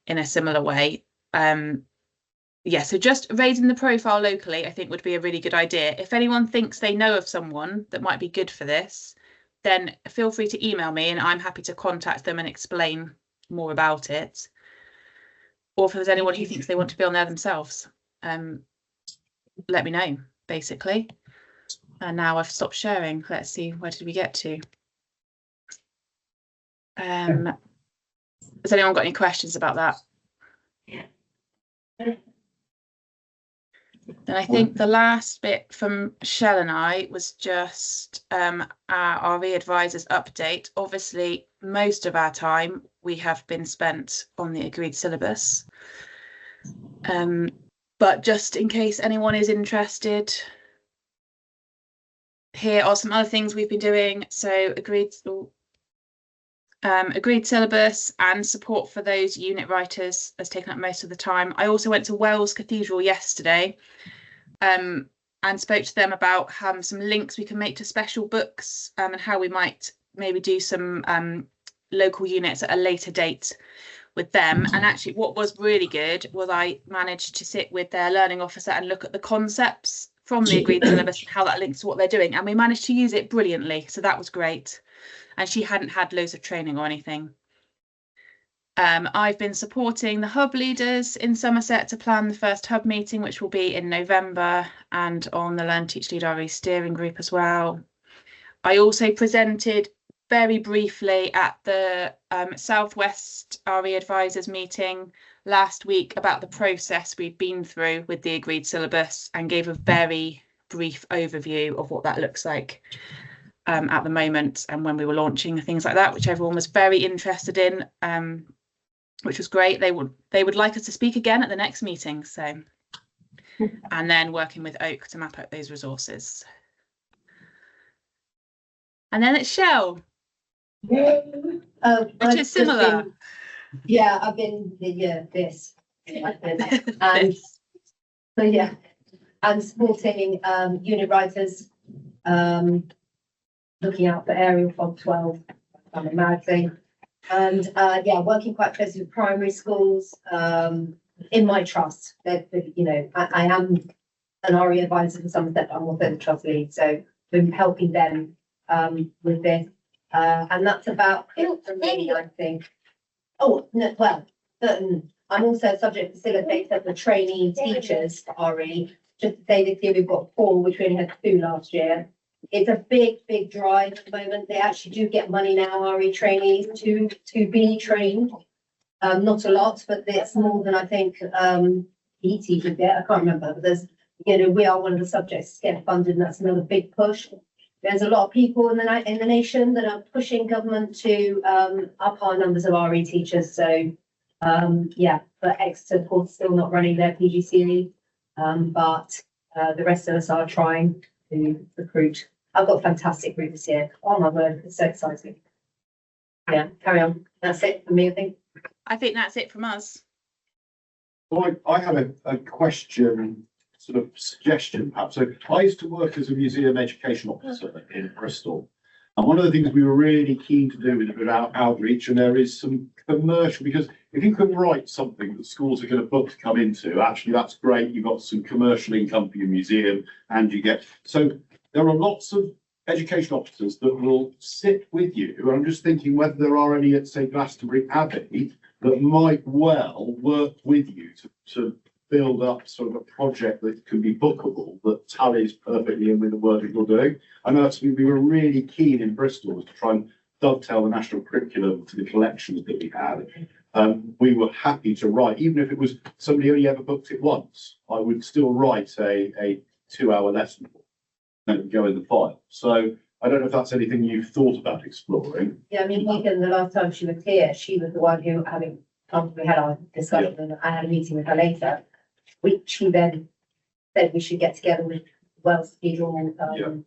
in a similar way. Yeah, so just raising the profile locally I think would be a really good idea. If anyone thinks they know of someone that might be good for this, then feel free to email me and I'm happy to contact them and explain more about it. Or if there's anyone who thinks they want to be on there themselves, let me know, basically. And now I've stopped sharing. Let's see, where did we get to? Has anyone got any questions about that? Then I think the last bit from Shell and I was just our RE advisors update. Obviously, most of our time we have been spent on the agreed syllabus. But just in case anyone is interested, here are some other things we've been doing. So agreed syllabus and support for those unit writers has taken up most of the time. I also went to Wells Cathedral yesterday and spoke to them about some links we can make to special books and how we might maybe do some local units at a later date with them. And actually what was really good was I managed to sit with their learning officer and look at the concepts from the agreed syllabus and how that links to what they're doing, and we managed to use it brilliantly, so that was great. And she hadn't had loads of training or anything. I've been supporting the hub leaders in Somerset to plan the first hub meeting, which will be in November, and on the Learn Teach Lead RE steering group as well. I also presented very briefly at the Southwest RE advisors meeting last week about the process we've been through with the agreed syllabus and gave a very brief overview of what that looks like. at the moment, and when we were launching things like that, which everyone was very interested in, which was great. They would like us to speak again at the next meeting. So, and then working with Oak to map out those resources. And then it's Shell, which is similar. I've been this. And so yeah, and supporting unit writers, looking out for Arial Fog 12, a mad thing. And working quite closely with primary schools in my trust. That I am an RE advisor for Somerset, but I'm also the trust lead, so been helping them with this. And that's about it for me, I think. Oh, no, well, I'm also a subject facilitator for trainee teachers for RE. Just to say this year we've got 4, which we only had 2 last year. It's a big drive at the moment. They actually do get money now, RE trainees, to be trained. Not a lot, but it's more than I think PE teachers get. I can't remember, but there's, we are one of the subjects getting funded, and that's another big push. There's a lot of people in the nation that are pushing government to up our numbers of RE teachers. So but Exeter, of course, still not running their PGCE, but the rest of us are trying to recruit. I've got a fantastic group this year. Oh my word, it's so exciting. Yeah, carry on. That's it for me, I think. I think that's it from us. Well, I have a question, sort of suggestion perhaps. So I used to work as a museum education officer in Bristol. And one of the things we were really keen to do with a bit of outreach, and there is some commercial, because if you can write something that schools are going to book to come into, actually that's great. You've got some commercial income for your museum, and you get, so there are lots of education officers that will sit with you. And I'm just thinking whether there are any at, say, Glastonbury Abbey that might well work with you to build up sort of a project that can be bookable, that tallies perfectly in with the work that you're doing. I know that's, we were really keen in Bristol to try and dovetail the national curriculum to the collections that we had. We were happy to write, even if it was somebody only ever booked it once, I would still write a 2-hour lesson for them, and go in the file. So I don't know if that's anything you've thought about exploring. Yeah, I mean, Megan, the last time she was here, she was the one who, we had our discussion, and I had a meeting with her later. She then said we should get together with Wells Cathedral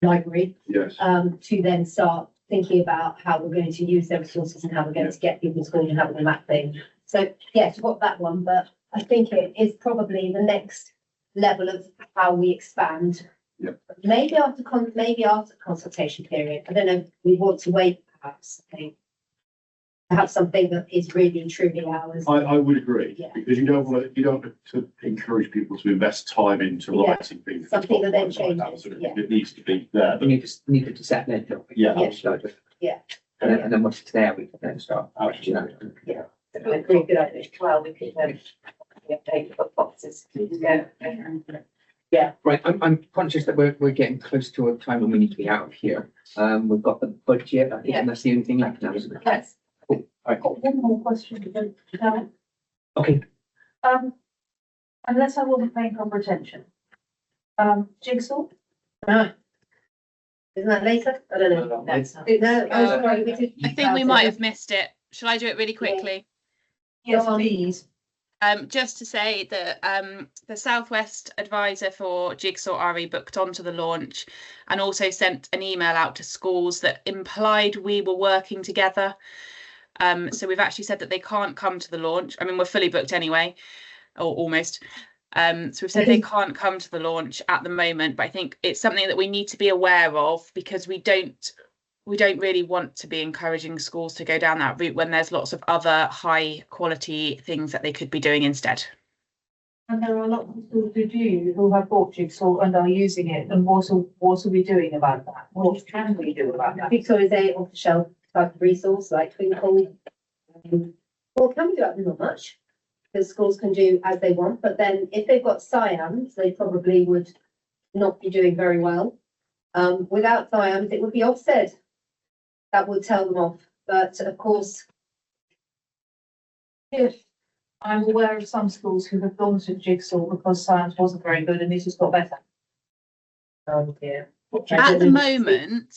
Library. Yes. To then start thinking about how we're going to use their resources and how we're going to get people to school and how we're going to map things. So yes, we've got that one, but I think it is probably the next level of how we expand. Yeah. Maybe after consultation period. I don't know if we want to wait perhaps. To have something that is really truly ours. I would agree, Yeah. because you don't want to encourage people to invest time into writing things. Something that then That changes, sort of yeah. thing. It needs to be there. We need to set that up. Yeah. Yeah. And then once it's there, we can then start. Yeah. I agree, good idea. Well, we could update the boxes. Right, I'm conscious that we're getting close to a time when we need to be out of here. We've got the budget, I think, and that's the only thing left now, isn't it? Yes. Cool. All right. I've got one more question. Okay. Unless I wasn't paying proper attention. Jigsaw? Isn't that later? I don't know. No, No, sorry, we did. I think we might have missed it. Shall I do it really quickly? Yes, Go on. please. Just to say that the Southwest advisor for Jigsaw RE booked onto the launch and also sent an email out to schools that implied we were working together. So we've actually said that they can't come to the launch. I mean, we're fully booked anyway, or almost. So we've said they can't come to the launch at the moment, but I think it's something that we need to be aware of, because we don't really want to be encouraging schools to go down that route when there's lots of other high quality things that they could be doing instead. And there are a lot of schools who have bought Jigsaw and are using it, and what are we doing about that? What can we do about that? Victoria is a off-the-shelf type of resource like Twinkle. Well, can we do it? Not much, because schools can do as they want, but then if they've got SIAMs, they probably would not be doing very well. Without SIAMs, it would be Ofsted that would tell them off, but of course. If I'm aware of some schools who have gone to Jigsaw because science wasn't very good and it just got better. Oh dear. At the moment,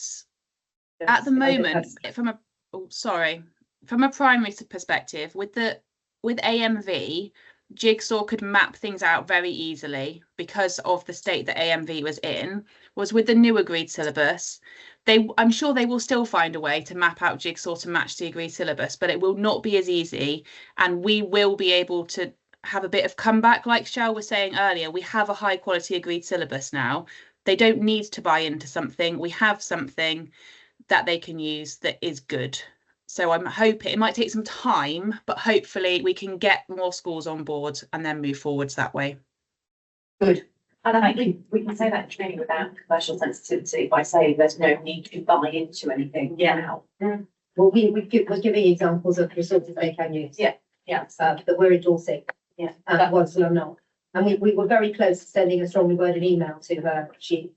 from a primary perspective, with AMV, Jigsaw could map things out very easily because of the state that AMV was in. Was with the new agreed syllabus, I'm sure they will still find a way to map out Jigsaw to match the agreed syllabus, but it will not be as easy, and we will be able to have a bit of comeback. Like Shell was saying earlier, we have a high quality agreed syllabus now. They don't need to buy into something. We have something that they can use that is good. So I'm hoping it might take some time, but hopefully we can get more schools on board and then move forwards that way. Good. And I think we can say that training without commercial sensitivity by saying there's no need to buy into anything now. Well, we're giving examples of resources they can use. Yeah. That we're endorsing. Yeah. And ones that are not. And we were very close to sending a strongly worded email to her. She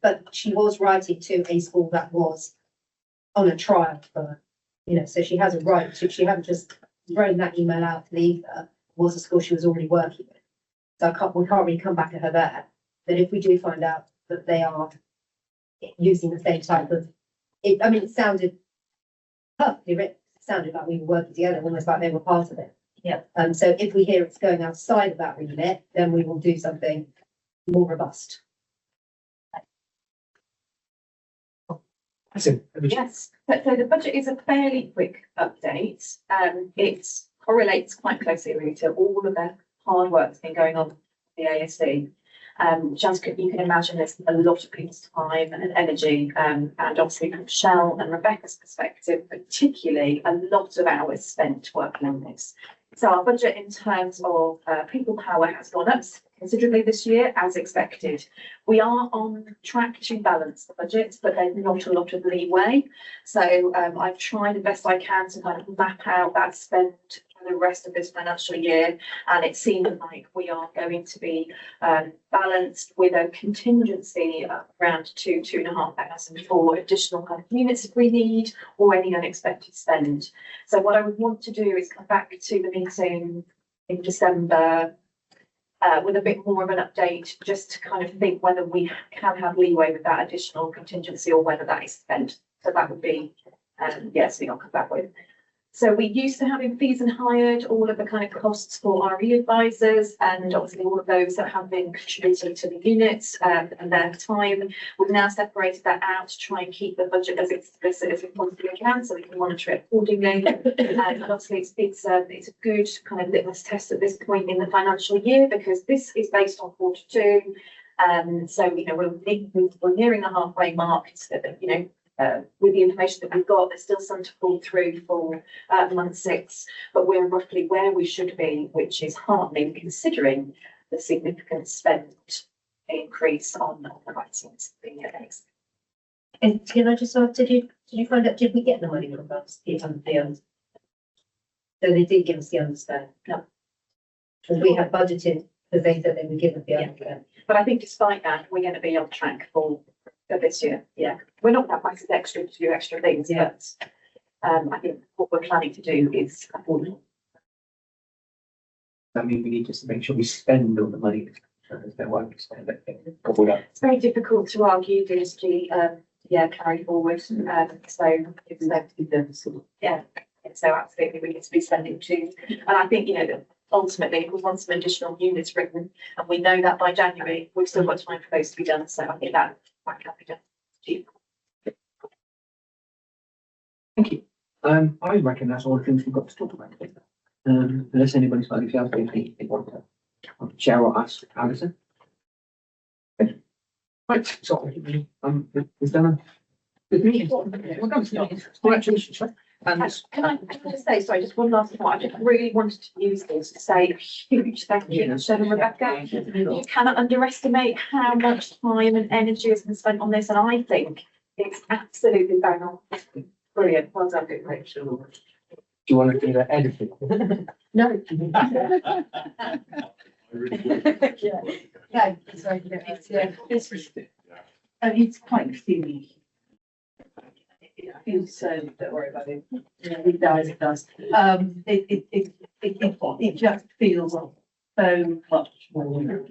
was writing to a school that was on a trial for her. You know, so she has a right to, she hadn't just thrown that email out to the ether, was a school she was already working with. So we can't really come back at her there. But if we do find out that they are using the same type of, it sounded perfectly written. It sounded like we were working together, almost like they were part of it. Yeah. So if we hear it's going outside of that remit, then we will do something more robust. Yes, so the budget is a fairly quick update. It correlates quite closely really to all of the hard work that's been going on with the ASC. Just you can imagine there's a lot of people's time and energy, and obviously from Shell and Rebecca's perspective, particularly a lot of hours spent working on this. So our budget in terms of people power has gone up considerably this year, as expected. We are on track to balance the budget, but there's not a lot of leeway. So I've tried the best I can to kind of map out that spend for the rest of this financial year, and it seems like we are going to be balanced with a contingency of around 2,500 for additional kind of units if we need, or any unexpected spend. So what I would want to do is come back to the meeting in December with a bit more of an update, just to kind of think whether we can have leeway with that additional contingency or whether that is spent. So that would be, something I'll come back with. So we used to having fees and hired all of the kind of costs for RE advisors, and obviously all of those that have been contributing to the units and their time. We've now separated that out to try and keep the budget as explicit as we possibly can, so we can monitor it accordingly. And obviously it's a good kind of litmus test at this point in the financial year, because this is based on Q2. So we're nearing the halfway mark. With the information that we've got, there's still some to pull through for month 6, but we're roughly where we should be, which is heartening considering the significant spend increase on the writings being annexed. And can I just ask, did you find out, did we get the money from us? So they did give us the understand? No. Because we had budgeted, because they said they would give us the understand. But I think despite that, we're going to be on track for this year. Yeah, we're not that much extra to do extra things, but I think what we're planning to do is affordable. I mean, we need just to make sure we spend all the money. There's no way we spend it. It's very difficult to argue DSG, carry forward. So absolutely we need to be spending too. And I think, that ultimately if we want some additional units written, and we know that by January, we've still got time for those to be done. So I think that can be done. Thank you. I reckon that's all the things we've got to talk about. Unless anybody's got anything else they want to share or ask Alison. Right, so we've done a good meeting. Well done. Congratulations. Can I just say, sorry, just one last point. I just really wanted to use this to say a huge thank you to Shell and Rebecca. You cannot underestimate how much time and energy has been spent on this, and I think it's absolutely bang on. Brilliant. Well done, good Rachel. Do you want to do the editing? No. It's quite silly. I feel so, don't worry about it. It does. It just feels so much more